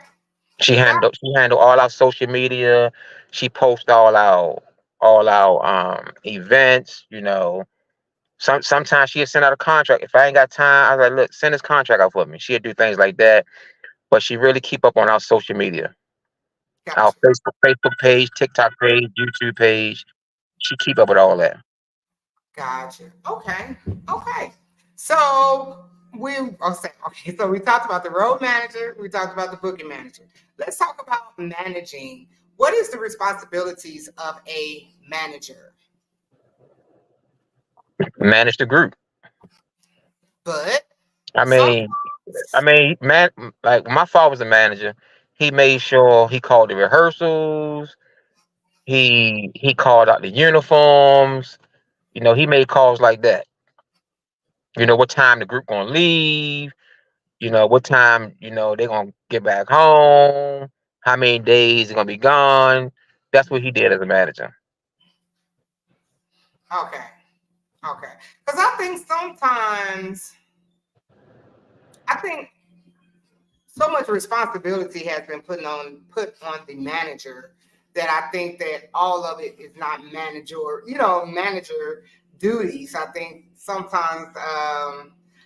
She handle all our social media. She posts all our events. Sometimes she'll send out a contract. If I ain't got time, I was like, look, send this contract out for me. She'll do things like that. But she really keep up on our social media. Our Gotcha. Facebook page, TikTok page, YouTube page. She keep up with all that. Gotcha. Okay. Okay. So so we talked about the road manager, we talked about the booking manager. Let's talk about managing. What is the responsibilities of a manager? Manage the group. But I some mean, man, like when my father was a manager, he made sure he called the rehearsals. He called out the uniforms. He made calls like that. What time the group gonna leave. What time they gonna get back home. How many days they're gonna be gone. That's what he did as a manager. okay, okay. Because I think sometimes I think so much responsibility has been put on the manager that I think that all of it is not manager duties. I think sometimes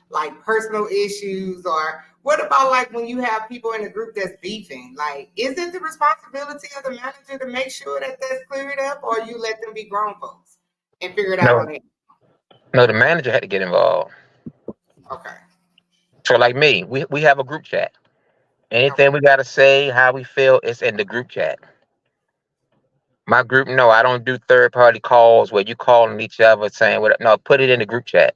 like personal issues, or what about like when you have people in a group that's beefing? Like, is it the responsibility of the manager to make sure that that's cleared up, or you let them be grown folks and figure it out No, on it? no, the manager had to get involved. Okay. So like me, we have a group chat. Okay. Anything we gotta say, how we feel, it's in the group chat. My group, no, I don't do third party calls where you calling each other saying what. No, put it in the group chat.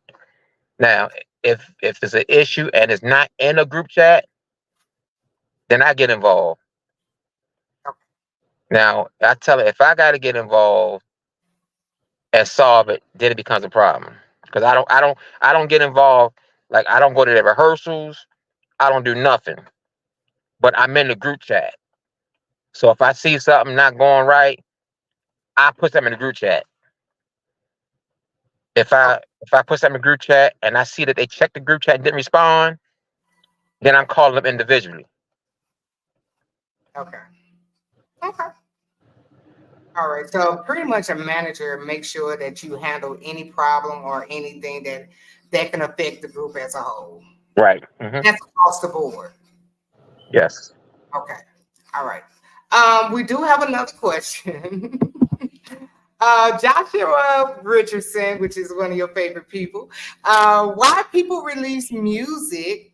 Now, if there's an issue and it's not in a group chat, then I get involved. Okay. Now, I tell her if I got to get involved and solve it, then it becomes a problem. Because I don't get involved. Like I don't go to the rehearsals. I don't do nothing. But I'm in the group chat. So if I see something not going right, I put something in the group chat. If I put something in the group chat and I see that they checked the group chat and didn't respond, then I'm calling them individually. Okay. Okay. All right. So pretty much a manager makes sure that you handle any problem or anything that can affect the group as a whole. Right. That's across the board. Yes. Okay. All right. We do have another question. Joshua Richardson, which is one of your favorite people. Why people release music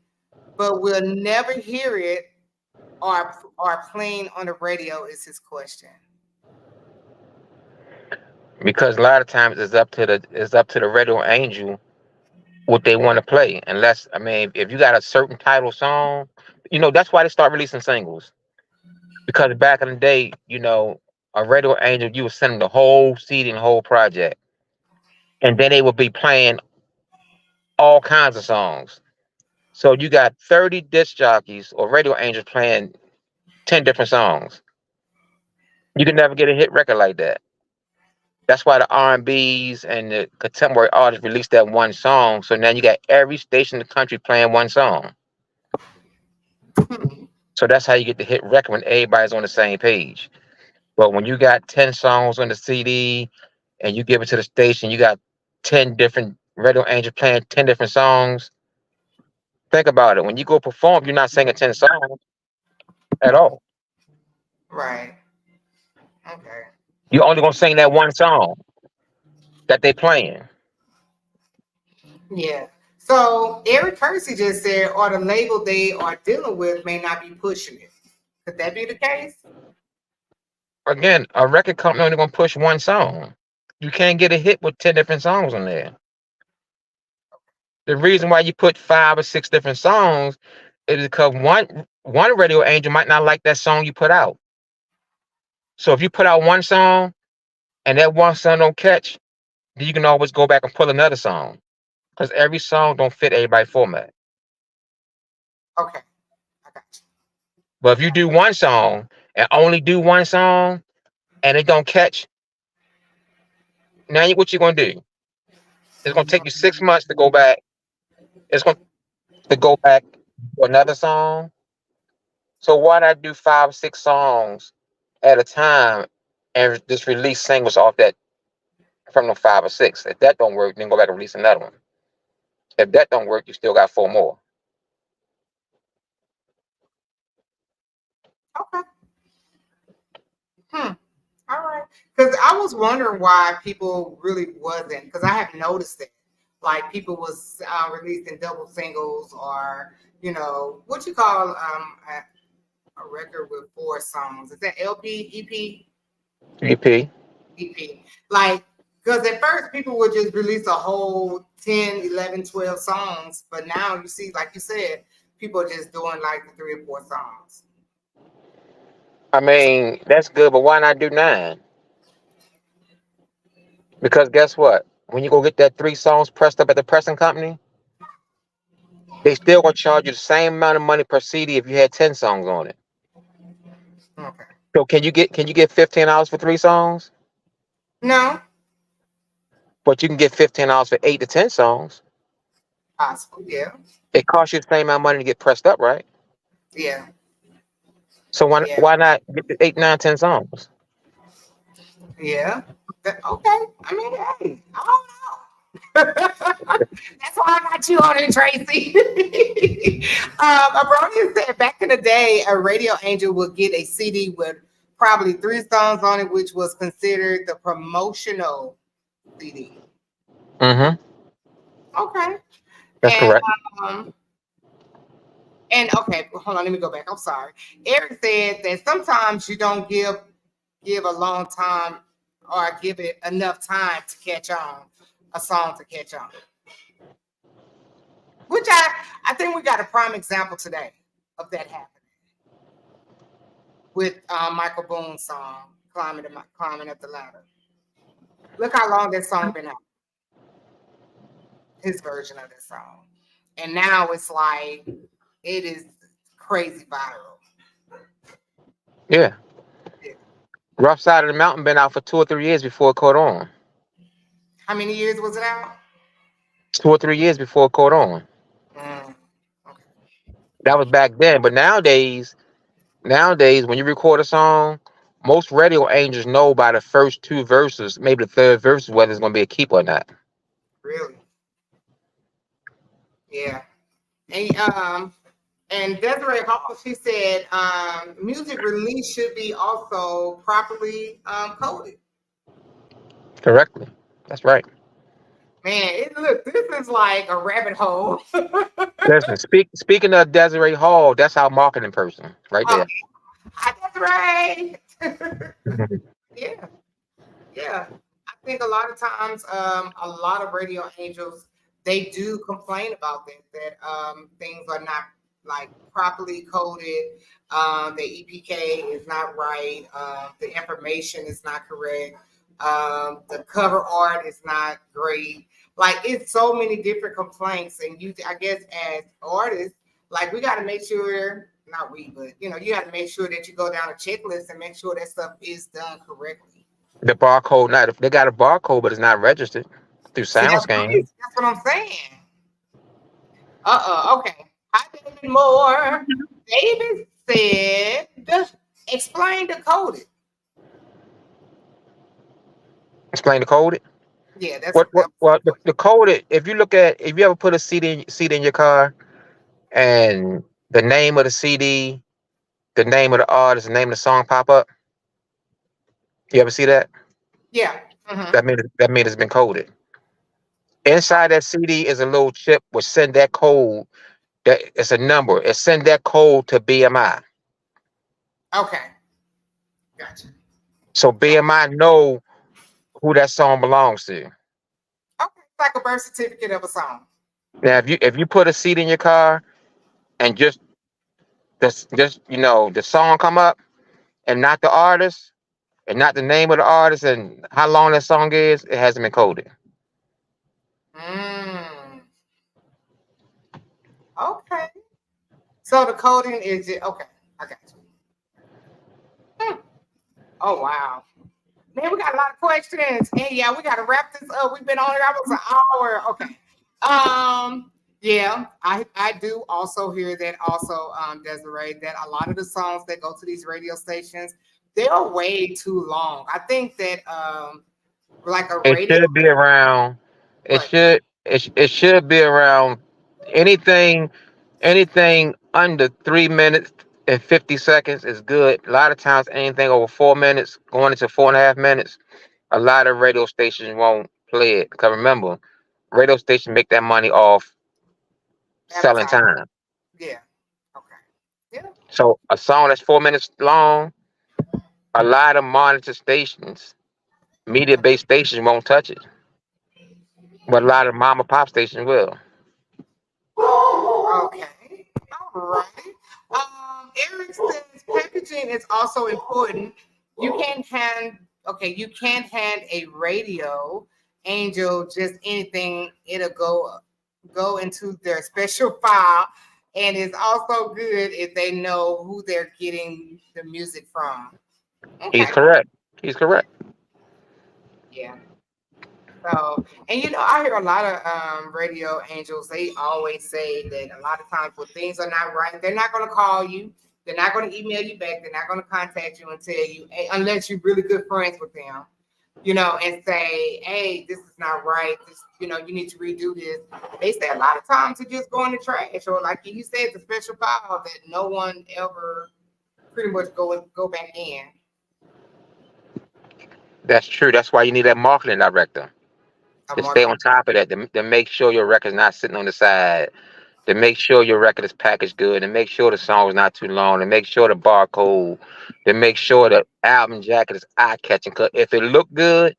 but will never hear it or playing on the radio is his question. Because a lot of times it's up to the radio angel what they want to play. Unless if you got a certain title song, that's why they start releasing singles. Because back in the day, a radio angel, you would send them the whole CD and the whole project, and then they would be playing all kinds of songs. So you got 30 disc jockeys or radio angels playing 10 different songs. You can never get a hit record like that. That's why the R&Bs and the contemporary artists released that one song. So now you got every station in the country playing one song. So that's how you get the hit record when everybody's on the same page. But when you got 10 songs on the CD and you give it to the station, you got 10 different radio angels playing 10 different songs. Think about it. When you go perform, you're not singing 10 songs. at all. Right. Okay. You're only gonna sing that one song that they playing. Yeah. So Eric Kersey just said, or the label they are dealing with may not be pushing it. Could that be the case? Again, a record company only gonna push one song. You can't get a hit with 10 different songs on there. The reason why you put 5 or 6 different songs is because one radio angel might not like that song you put out. So if you put out one song and that one song don't catch, then you can always go back and pull another song. Because every song don't fit everybody's format. Okay. I got you. But if you do one song and only do one song and it don't catch, now what you gonna do? It's gonna take you 6 months to go back. It's gonna to go back to another song. So why not do 5 or 6 songs at a time and just release singles off that from the 5 or 6? If that don't work, then go back and release another one. If that don't work, you still got 4 more. Okay. Hmm. All right. Because I was wondering why people really wasn't. Because I have noticed it. Like people was releasing double singles, or what you call a record with 4 songs. Is that LP, EP? EP. EP. Like, because at first people would just release a whole 10, 11, 12 songs. But now you see, like you said, people are just doing like the 3 or 4 songs. I mean, that's good, but why not do 9? Because guess what? When you go get that 3 songs pressed up at the pressing company, they still gonna charge you the same amount of money per CD if you had 10 songs on it. Okay. So can you get $15 for 3 songs? No, But you can get $15 for 8 to 10 songs. possible. Yeah. It costs you the same amount of money to get pressed up, right? Yeah. So why Yeah. why not get the 8, 9, 10 songs? Yeah. Okay. I mean, hey, I don't know. That's why I got you on it, Tracy. Abronia said back in the day, a radio angel would get a CD with probably 3 songs on it, which was considered the promotional CD. Mm-hmm. Okay. That's And correct. um, okay, hold on, let me go back. I'm sorry. Eric said that sometimes you don't give a long time or give it enough time to catch on, a song to catch on. Which I think we got a prime example today of that happening with Michael Boone's song "Climbing Up the Ladder." Look how long that song been out. His version of that song, and now it's like it is crazy viral. Yeah. Yeah. Rough Side of the Mountain been out for 2 or 3 years before it caught on. How many years was it out? 2 or 3 years before it caught on. Mm, okay. That was back then. But nowadays, when you record a song, most radio angels know by the first 2 verses, maybe the third verse, whether it's going to be a keep or not. Really? Yeah. And Desiree Hall, she said, music release should be also properly coded. Correctly. That's right. Man, look, this is like a rabbit hole. Listen, speaking of Desiree Hall, that's our marketing person right Oh, there. hi, Desiree. Yeah, yeah. I think a lot of times, a lot of radio angels, they do complain about that things are not like properly coded. The EPK is not right. The information is not correct. The cover art is not great. Like it's so many different complaints, and I guess, as artists, like we got to make sure. Not we, but you have to make sure that you go down a checklist and make sure that stuff is done correctly. The barcode, not they got a barcode, but it's not registered through See, that's SoundScan. crazy. That's what I'm saying. Okay. Hi, David Moore. David said, explain the coded. Yeah, Explain the code. that's What that what what the code? If you ever put a CD in your car and the name of the CD the name of the artist, the name of the song pop up. You ever see that? Yeah. Hmm. That means it's been coded. Inside that CD is a little chip which send that code. That it's a number. It send that code to BMI. Okay. Gotcha. So So, BMI know who that song belongs to. okay, it's like a birth certificate of a song. Now, if you put a CD in your car and just the song come up and not the artist and not the name of the artist and how long that song is, it hasn't been coded. Mm, okay. So the coding is okay. I got you. Hmm. Oh wow. Man, we got a lot of questions. And yeah, we gotta wrap this up. We've been on it almost an hour. Okay. Yeah, I do also hear that also, Desiree, that a lot of the songs that go to these radio stations, they are way too long. I think that like a It radio should be around. It what should it should be around anything anything under 3 minutes and 50 seconds is good. A lot of times anything over 4 minutes, going into 4.5 minutes, a lot of radio stations won't play it. Because remember, radio stations make that money off selling advertise. time. Yeah. Okay. Yeah. So a song that's 4 minutes long, a lot of monitor stations, media based stations won't touch it. But a lot of mom and pop stations will. Okay. All right. Eric says packaging is also important. You can't hand you can't hand a radio angel just anything. It'll go into their special file. And it's also good if they know who they're getting the music from. He's Okay. correct. He's correct. Yeah. So, and I hear a lot of radio angels. They always say that a lot of times when things are not right, they're not going to call you. They're not going to email you back. They're not going to contact you and tell you, hey, unless you're really good friends with them, and say, hey, this is not right. This, you need to redo this. They say a lot of times to just go in the trash, or like you said, the special file that no one ever pretty much go back in. That's true. That's why you need that marketing director A to stay marketing. on top of that, to make sure your record's not sitting on the side, to make sure your record is packaged good, and make sure the song is not too long, to make sure the barcode, to make sure the album jacket is eye catching. Cause if it look good,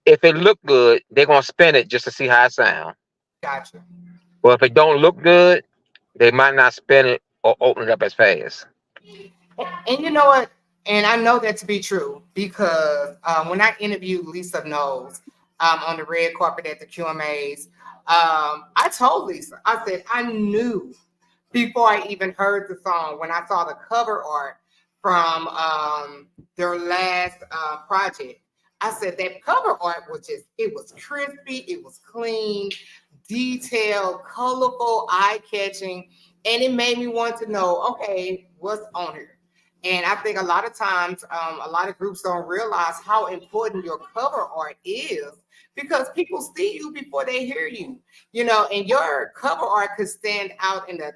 they're gonna spin it just to see how it sounds. Gotcha. But if it don't look good, they might not spin it or open it up as fast. And you know what? And I know that to be true because when I interviewed Lisa Knowles on the red carpet at the QMAs, I told Lisa, I said, I knew before I even heard the song, when I saw the cover art from their last project, I said that cover art it was crispy, it was clean, detailed, colorful, eye catching, and it made me want to know, okay, what's on here? And I think a lot of times, a lot of groups don't realize how important your cover art is because people see you before they hear you, and your cover art could stand out in a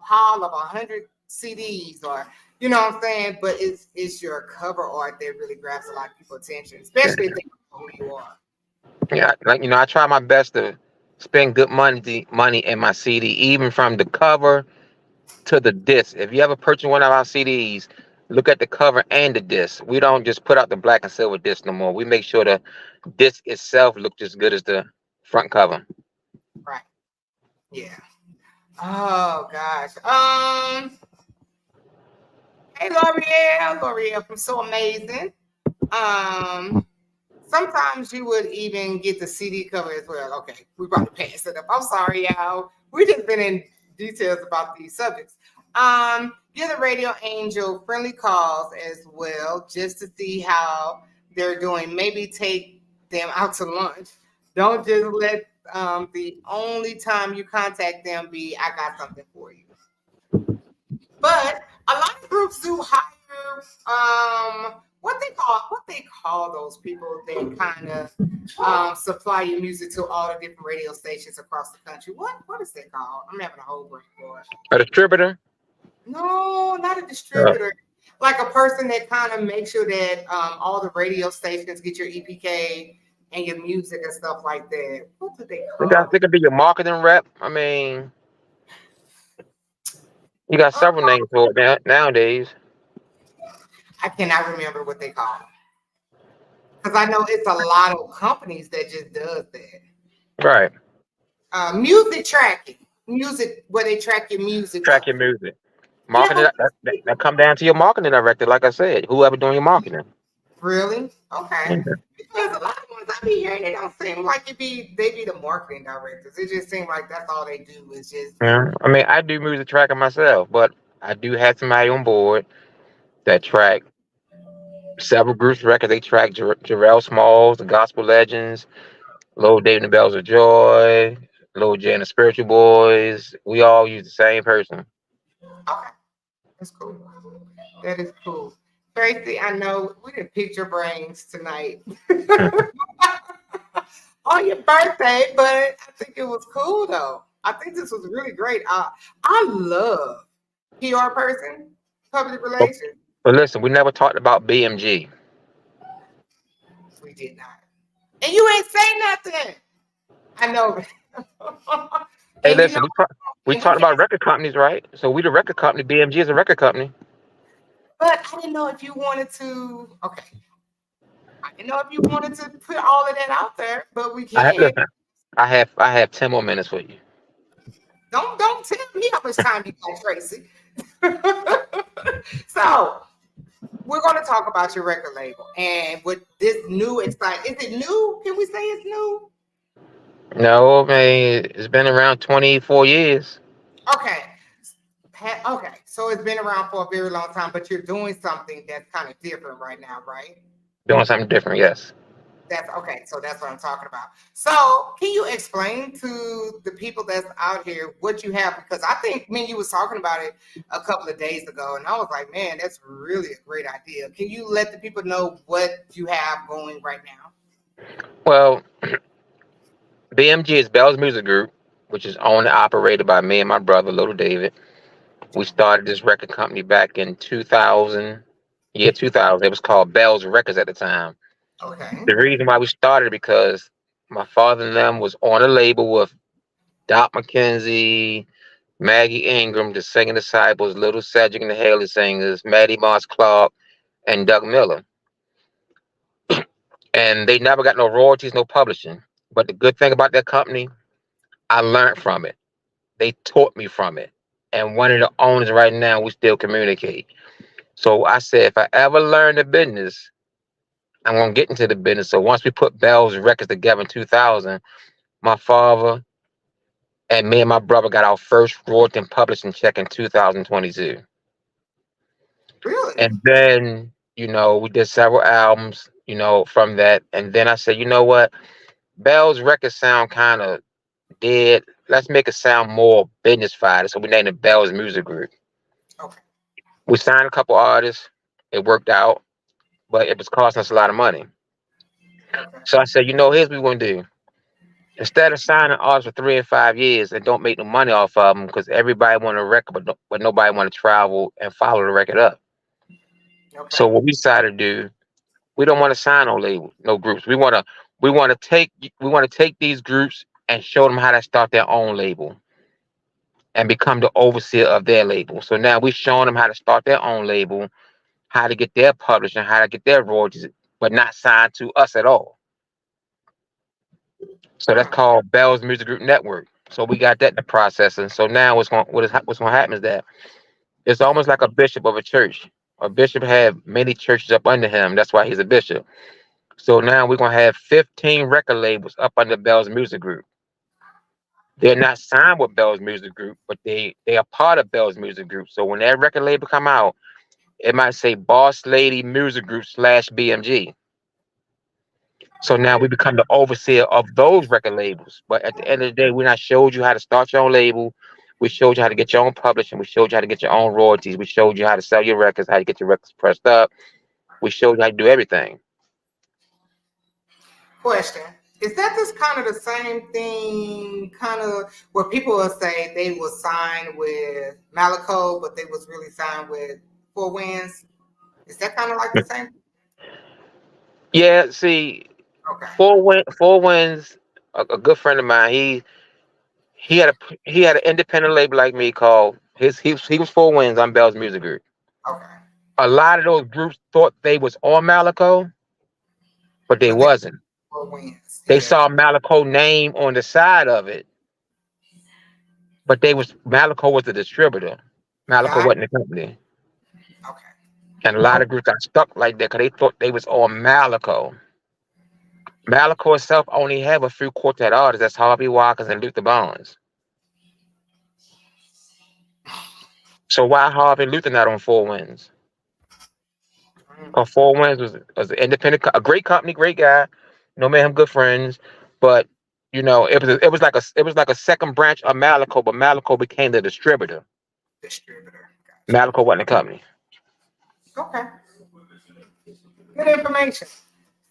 pile of 100 CDs or, what I'm saying? But it's your cover art that really grabs a lot of people's attention, Yeah, especially if they know who you are. yeah. Like I try my best to spend good money in my CD, even from the cover to the disc. If you ever purchase one of our CDs, look at the cover and the disc. We don't just put out the black and silver disc no more. We make sure the disc itself looks as good as the front cover. Right. Yeah. Oh gosh. Hey L'Oreal from So Amazing. Um, Sometimes you would even get the CD cover as well. Okay, we probably passed it up. I'm sorry, y'all. We just been in details about these subjects. Give the radio angel friendly calls as well, just to see how they're doing. Maybe take them out to lunch. Don't just let the only time you contact them be, I got something for you. But a lot of groups do hire what they call those people that kind of supply your music to all the different radio stations across the country. What is that called? I'm having a whole brain for it. A distributor? No, not a Uh, distributor, like a person that kind of makes sure that all the radio stations get your EPK and your music and stuff like that. What do they call they it? could be your marketing rep. I mean, you got several Oh, names for it nowadays. I cannot remember what they call it because I know it's a lot of companies that just does that. Right. Music tracking, music where they track your music. Track What? your music. Yeah, Marketing but that come down to your marketing director, like I said, whoever doing your marketing. really? Okay. Mhm. Because a lot of ones I be hearing, they don't seem like they be the marketing directors. It just seems like that's all they do is just Yeah. I mean, I do music tracking myself, but I do have somebody on board that track several groups' records. They track Jarrell Smalls, the Gospel Legends, Lil Dave and the Bells of Joy, Lil J and the Spiritual Boys. We all use the same person. okay. That's cool. That is cool. Tracy, I know we didn't pick your brains tonight on your birthday, but I think it was cool though. I think this was really great. I love PR person, public But, relations. but listen, we never talked about BMG. We did not. And you ain't say nothing. I know. Hey, and you know, listen, we and we talked got, about record companies, right? So we the record company. BMG is a record company. but I didn't know if you wanted to. Okay, I didn't know if you wanted to put all of that out there, but we can. Listen, I have 10 more minutes for you. Don't tell me how much time you got, Tracy. So we're going to talk about your record label and what this new exciting. Is it new? Can we say it's new? No, man, it's been around 24 years. Okay. Okay. So it's been around for a very long time, but you're doing something that's kind of different right now, right? Doing something different, yes. That's okay. So that's what I'm talking about. So can you explain to the people that's out here what you have? Because I think me and you was talking about it a couple of days ago, and I was like, man, that's really a great idea. Can you let the people know what you have going right now? Well, BMG is Bell's Music Group, which is owned and operated by me and my brother, Little David. We started this record company back in 2000, year 2000. It was called Bell's Records at the time. Okay. The reason why we started because my father and them was on a label with Doc McKenzie, Maggie Ingram, the Singing Disciples, Little Cedric and the Haley Singers, Maddie Moss Clark, and Doug Miller. And they never got no royalties, no publishing. But the good thing about that company, I learned from it. They taught me from it. And one of the owners right now, we still communicate. So I said, if I ever learn the business, I'm gonna get into the business. So once we put Bell's Records together in 2000, my father and me and my brother got our first royalty and publishing check in 2022. Really? And then, we did several albums, from that. And then I said, you know what? Bell's Records sound kind of dead. Let's make it sound more business fied. So we named it Bell's Music Group. Okay. We signed a couple artists. It worked out, but it was costing us a lot of money. Okay. So I said, here's what we're going to do. Instead of signing artists for 3 and 5 years and don't make no money off of them because everybody want a record, but nobody want to travel and follow the record up. Okay. So what we decided to do, we don't want to sign no label, no groups. We want to take these groups and show them how to start their own label and become the overseer of their label. So now we're showing them how to start their own label, how to get their publishing, how to get their royalties, but not signed to us at all. So that's Hmm. called Bell's Music Group Network. So we got that in the process, and so now what's going to happen is that it's almost like a bishop of a church. A bishop had many churches up under him. That's why he's a bishop. So now we're gonna have 15 record labels up under Bell's Music Group. They're not signed with Bell's Music Group, but they are part of Bell's Music Group. So when that record label come out, it might say Boss Lady Music Group / BMG. So now we become the overseer of those record labels. But at the end of the day, we not showed you how to start your own label. We showed you how to get your own publishing. We showed you how to get your own royalties. We showed you how to sell your records, how to get your records pressed up. We showed you how to do everything. Question. Is that just kind of the same thing, kind of where people will say they was signed with Malico, but they was really signed with Four Winds? Is that kind of like the same? Yeah, see, Okay. Four Winds, a good friend of mine. He had an independent label like me called he was Four Winds. I'm Bell's Music Group. Okay. A lot of those groups thought they was on Malico, but they But they wasn't. Four Winds. They Yeah. saw Malico name on the side of it, but Malico was the distributor. Malico Got wasn't the company. it. Okay. And a lot of groups got stuck like that because they thought they was on Malico. Malico itself only have a few quartet artists. That's Harvey Walkers and Luther Barnes. So why Harvey and Luther not on Four Winds? Mm, Because Four Winds was an independent, a great company, great guy. No man, him good friends, but it was like a second branch of Malico, but Malico became the distributor. distributor. Gotcha. Malico wasn't a company. Okay. Good information.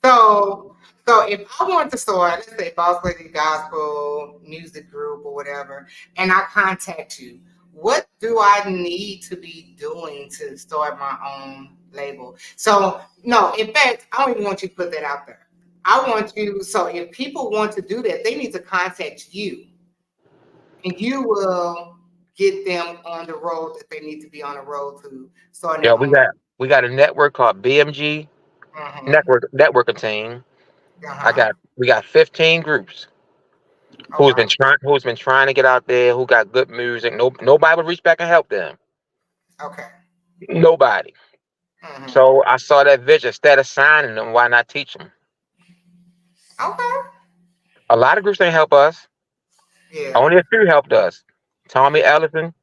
So, so if I want to start, let's say Boss Lady Gospel Music Group or whatever, and I contact you, what do I need to be doing to start my own label? So, no, in fact, I don't even want you to put that out there. I want you, so if people want to do that, they need to contact you, and you will get them on the road that they need to be on the road to start Yeah, their own. we got a network called BMG Mm-hmm. Networking Team. Uh-huh. We got 15 groups Oh, wow. who's been trying to get out there, who got good music. Nobody would reach back and help them. Okay. Nobody. Mm-hmm. So I saw that vision. Instead of signing them, why not teach them? Okay. A lot of groups didn't help us. Yeah. Only a few helped us. Tommy Ellison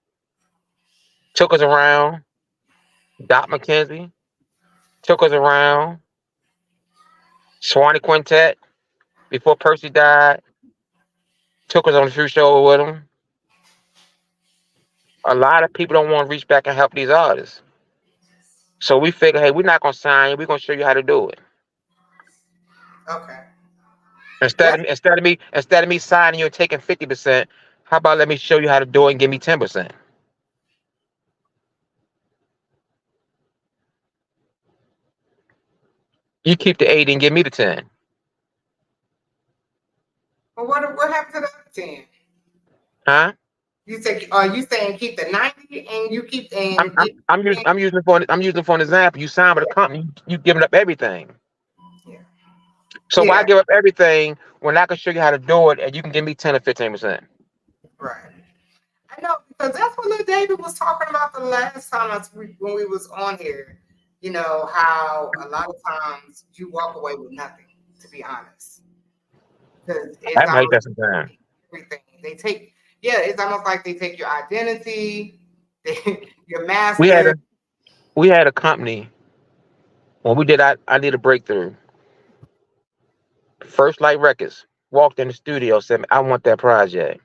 took us around. Doc McKenzie took us around. Swanee Quintet, before Percy died, took us on a few shows with him. A lot of people don't want to reach back and help these artists. So we figure, hey, we're not gonna sign you. We're gonna show you how to do it. Okay. That's Instead of me signing you and taking 50%, how about let me show you how to do it and give me 10%? You keep the 80 and give me the 10. well. What happened to the other 10? Huh? You say, are you saying keep the 90 and you keep and get? I'm using it for an example. You sign with a company, you giving up everything. Yeah. So why Yeah. give up everything when I can show you how to do it and you can give me 10 or 15%? Right. I know because that's what Lil David was talking about the last time when we was on here. You know how a lot of times you walk away with nothing. To be honest, because it's I might almost that sometimes. everything they take. Yeah, it's almost like they take your identity, your We had a master. we had a company when we did I Need a Breakthrough. First Light Records walked in the studio, said, I want that project.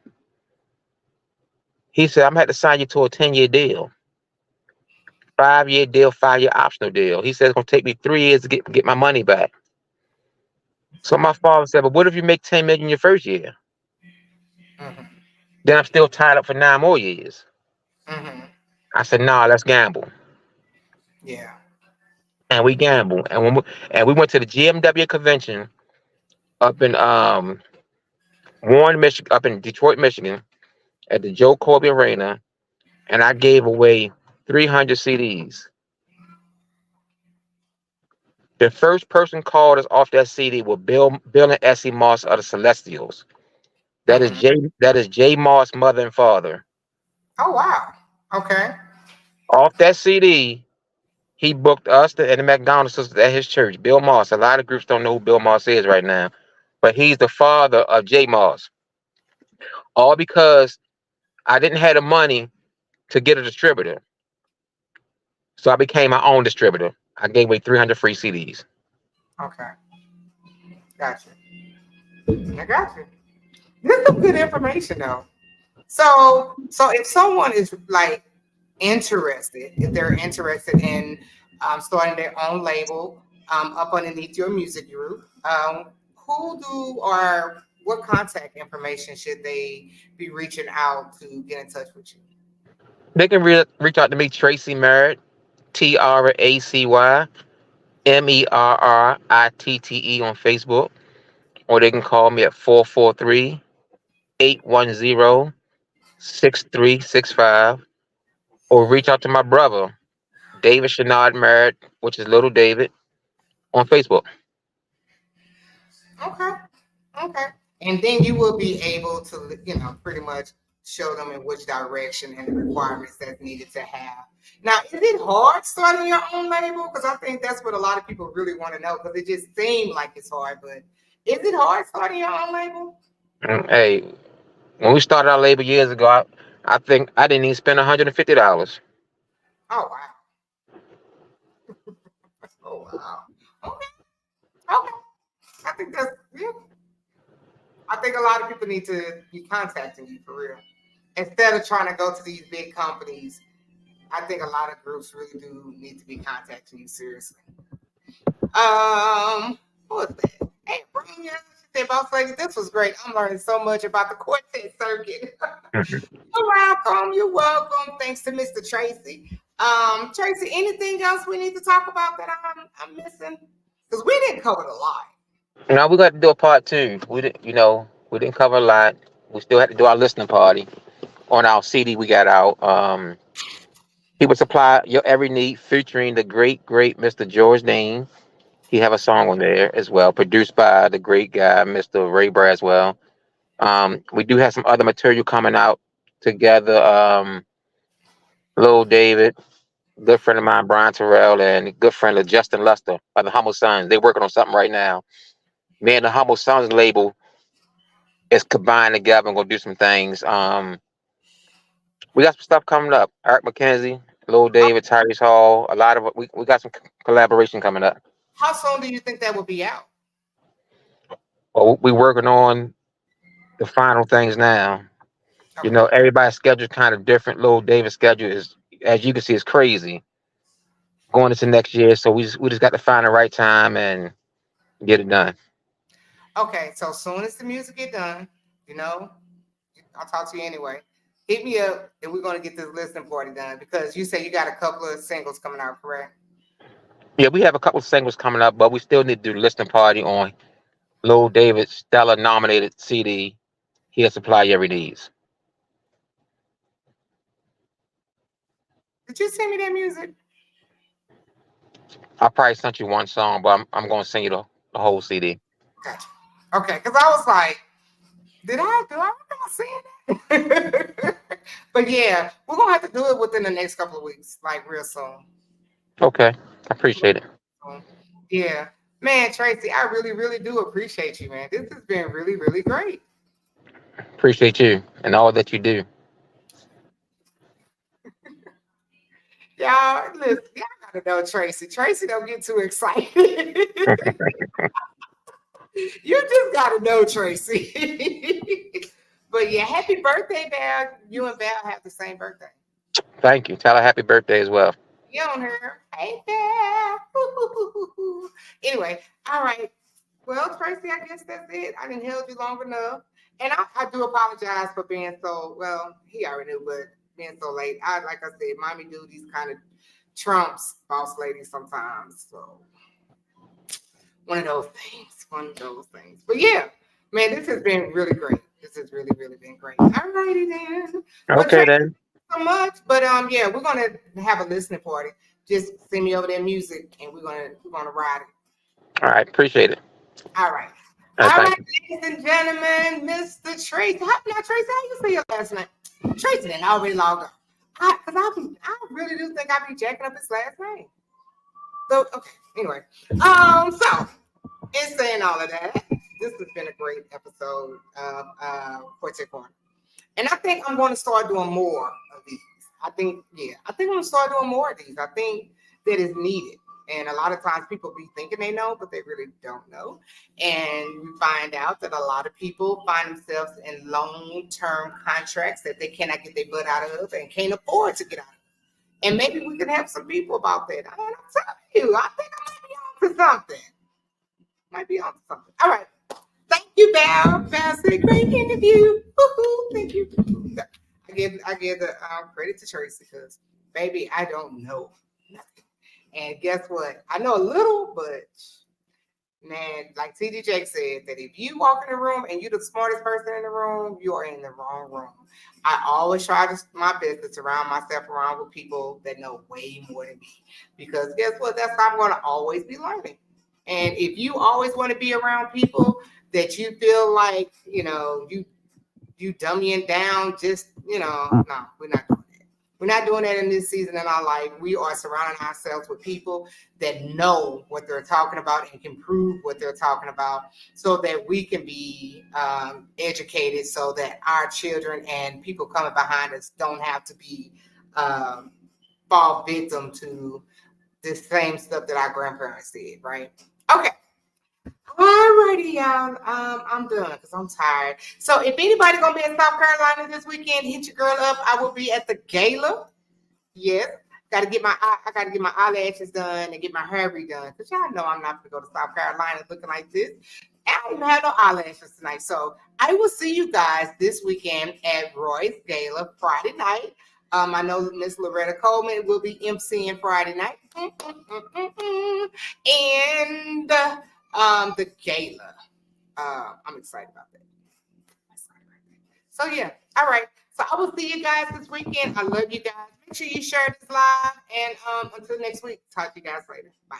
He said, I'm gonna have to sign you to a 10-year deal. 5-year deal, 5-year optional deal. He said it's gonna take me 3 years to get my money back. So my father said, but what if you make 10 million your first year? Hmm. Then I'm still tied up for 9 more years. Hmm. I said, nah, let's gamble. Yeah. And we gambled. And we went to the GMW convention up in Warren, Michigan, up in Detroit, Michigan, at the Joe Corby Arena, and I gave away 300 CDs. The first person called us off that CD was Bill and Essie Moss of the Celestials. Hmm. That is Jay Moss' mother and father. Oh wow. Okay. Off that CD, he booked us and the McDonald sisters at his church. Bill Moss. A lot of groups don't know who Bill Moss is right now, but he's the father of Jay Moss. All because I didn't have the money to get a distributor, so I became my own distributor. I gave away 300 free CDs. Okay. Gotcha. I got you. This is some good information though. So if someone is like interested, if they're interested in starting their own label up underneath your music group, who do or what contact information should they be reaching out to get in touch with you? They can reach out to me, Tracy Merritte, TracyMerritte on Facebook, or they can call me at 443-810-6365, or reach out to my brother, David Shenard Merritt, which is Little David, on Facebook. Okay. Okay. And then you will be able to, pretty much show them in which direction and the requirements that's needed to have. Now, is it hard starting your own label? Because I think that's what a lot of people really want to know, because it just seems like it's hard. But is it hard starting your own label? Hey, when we started our label years ago, I think I didn't even spend $150. Oh, wow. Oh, wow. Okay. Okay. I think that's, yeah. I think a lot of people need to be contacting you for real. Instead of trying to go to these big companies, I think a lot of groups really do need to be contacting you seriously. What was that? Hey, Brian, said, Boss Lady, this was great. I'm learning so much about the quartet circuit. You're welcome. You're welcome. Thanks to Mr. Tracy. Tracy, anything else we need to talk about that I'm missing? Because we didn't cover a lot. Now we got to do a part two. We didn't cover a lot. We still had to do our listening party on our CD we got out. He would supply your every need, featuring the great Mr. George Dean. He have a song on there as well, produced by the great guy, Mr. Ray Braswell. We do have some other material coming out together. Lil David, good friend of mine, Brian Terrell, and good friend of Justin Luster of the Humble Sons. They're working on something right now. Me and the Humble Sons label is combined together and gonna do some things. We got some stuff coming up. Eric McKenzie, Lil David, Tyrese Hall, a lot of we got some collaboration coming up. How soon do you think that will be out? Well, we working on the final things now. Okay. Everybody's schedule kind of different. Lil David's schedule is, as you can see, is crazy going into next year. So we just got to find the right time and get it done. Okay, so as soon as the music get done, I'll talk to you anyway. Hit me up and we're gonna get this listening party done, because you say you got a couple of singles coming out, correct? Yeah, we have a couple of singles coming up, but we still need to do the listening party on Lil David's Stella nominated CD. He'll supply your every needs. Did you send me that music? I probably sent you one song, but I'm going to send you the whole CD. Gotcha. Okay, because I was like, did I remember saying that? But yeah, we're gonna have to do it within the next couple of weeks, like real soon. Okay, I appreciate it. Yeah, man, Tracy, I really, really do appreciate you, man. This has been really, really great. Appreciate you and all that you do. Y'all, listen, y'all gotta know Tracy. Tracy don't get too excited. You just gotta know Tracy. But yeah, happy birthday, Val. You and Val have the same birthday. Thank you. Tell her happy birthday as well. You on her. Hey, Val. Anyway, all right. Well, Tracy, I guess that's it. I didn't held you long enough. And I do apologize for being so, well, he already knew, but being so late. Like I said, mommy duties kind of trumps boss lady sometimes. So one of those things. But yeah, man, this has been really great. This has really, really been great. All righty then. Okay then. So much. But yeah, we're gonna have a listening party. Just send me over their music and we're gonna ride it. All right, appreciate it. All right. All right, ladies and gentlemen, Mr. Tracy. Now, Tracy, how you say your last name? Tracy didn't already logged on. I really do think I be jacking up his last name. So, okay, anyway. So, in saying all of that, this has been a great episode of Quartet Corner. And I think I'm going to start doing more of these. I think I'm going to start doing more of these. I think that is needed. And a lot of times people be thinking they know, but they really don't know. And we find out that a lot of people find themselves in long-term contracts that they cannot get their butt out of and can't afford to get out of. And maybe we can help some people about that. I'm telling you, I think I might be on to something. All right. you, Val. Val said, great interview. Woo-hoo, thank you. I give the credit to Tracy because, baby, I don't know nothing. And guess what? I know a little, but man, like TD Jake said, that if you walk in the room and you're the smartest person in the room, you are in the wrong room. I always try to my best to surround myself around with people that know way more than me. Because guess what? That's how I'm going to always be learning. And if you always want to be around people that you feel like, you dummying down, just, no, we're not doing that. We're not doing that in this season in our life. We are surrounding ourselves with people that know what they're talking about and can prove what they're talking about so that we can be educated so that our children and people coming behind us don't have to be fall victim to the same stuff that our grandparents did, right? Okay. Alrighty, y'all. I'm done because I'm tired. So if anybody gonna be in South Carolina this weekend, hit your girl up. I will be at the gala. Yes. I gotta get my eyelashes done and get my hair redone. Because y'all know I'm not gonna go to South Carolina looking like this. I don't even have no eyelashes tonight. So I will see you guys this weekend at Roy's Gala Friday night. I know Miss Loretta Coleman will be emceeing Friday night. And the gala. I'm excited about that. So yeah, all right. So I will see you guys this weekend. I love you guys. Make sure you share this live. And until next week, talk to you guys later. Bye.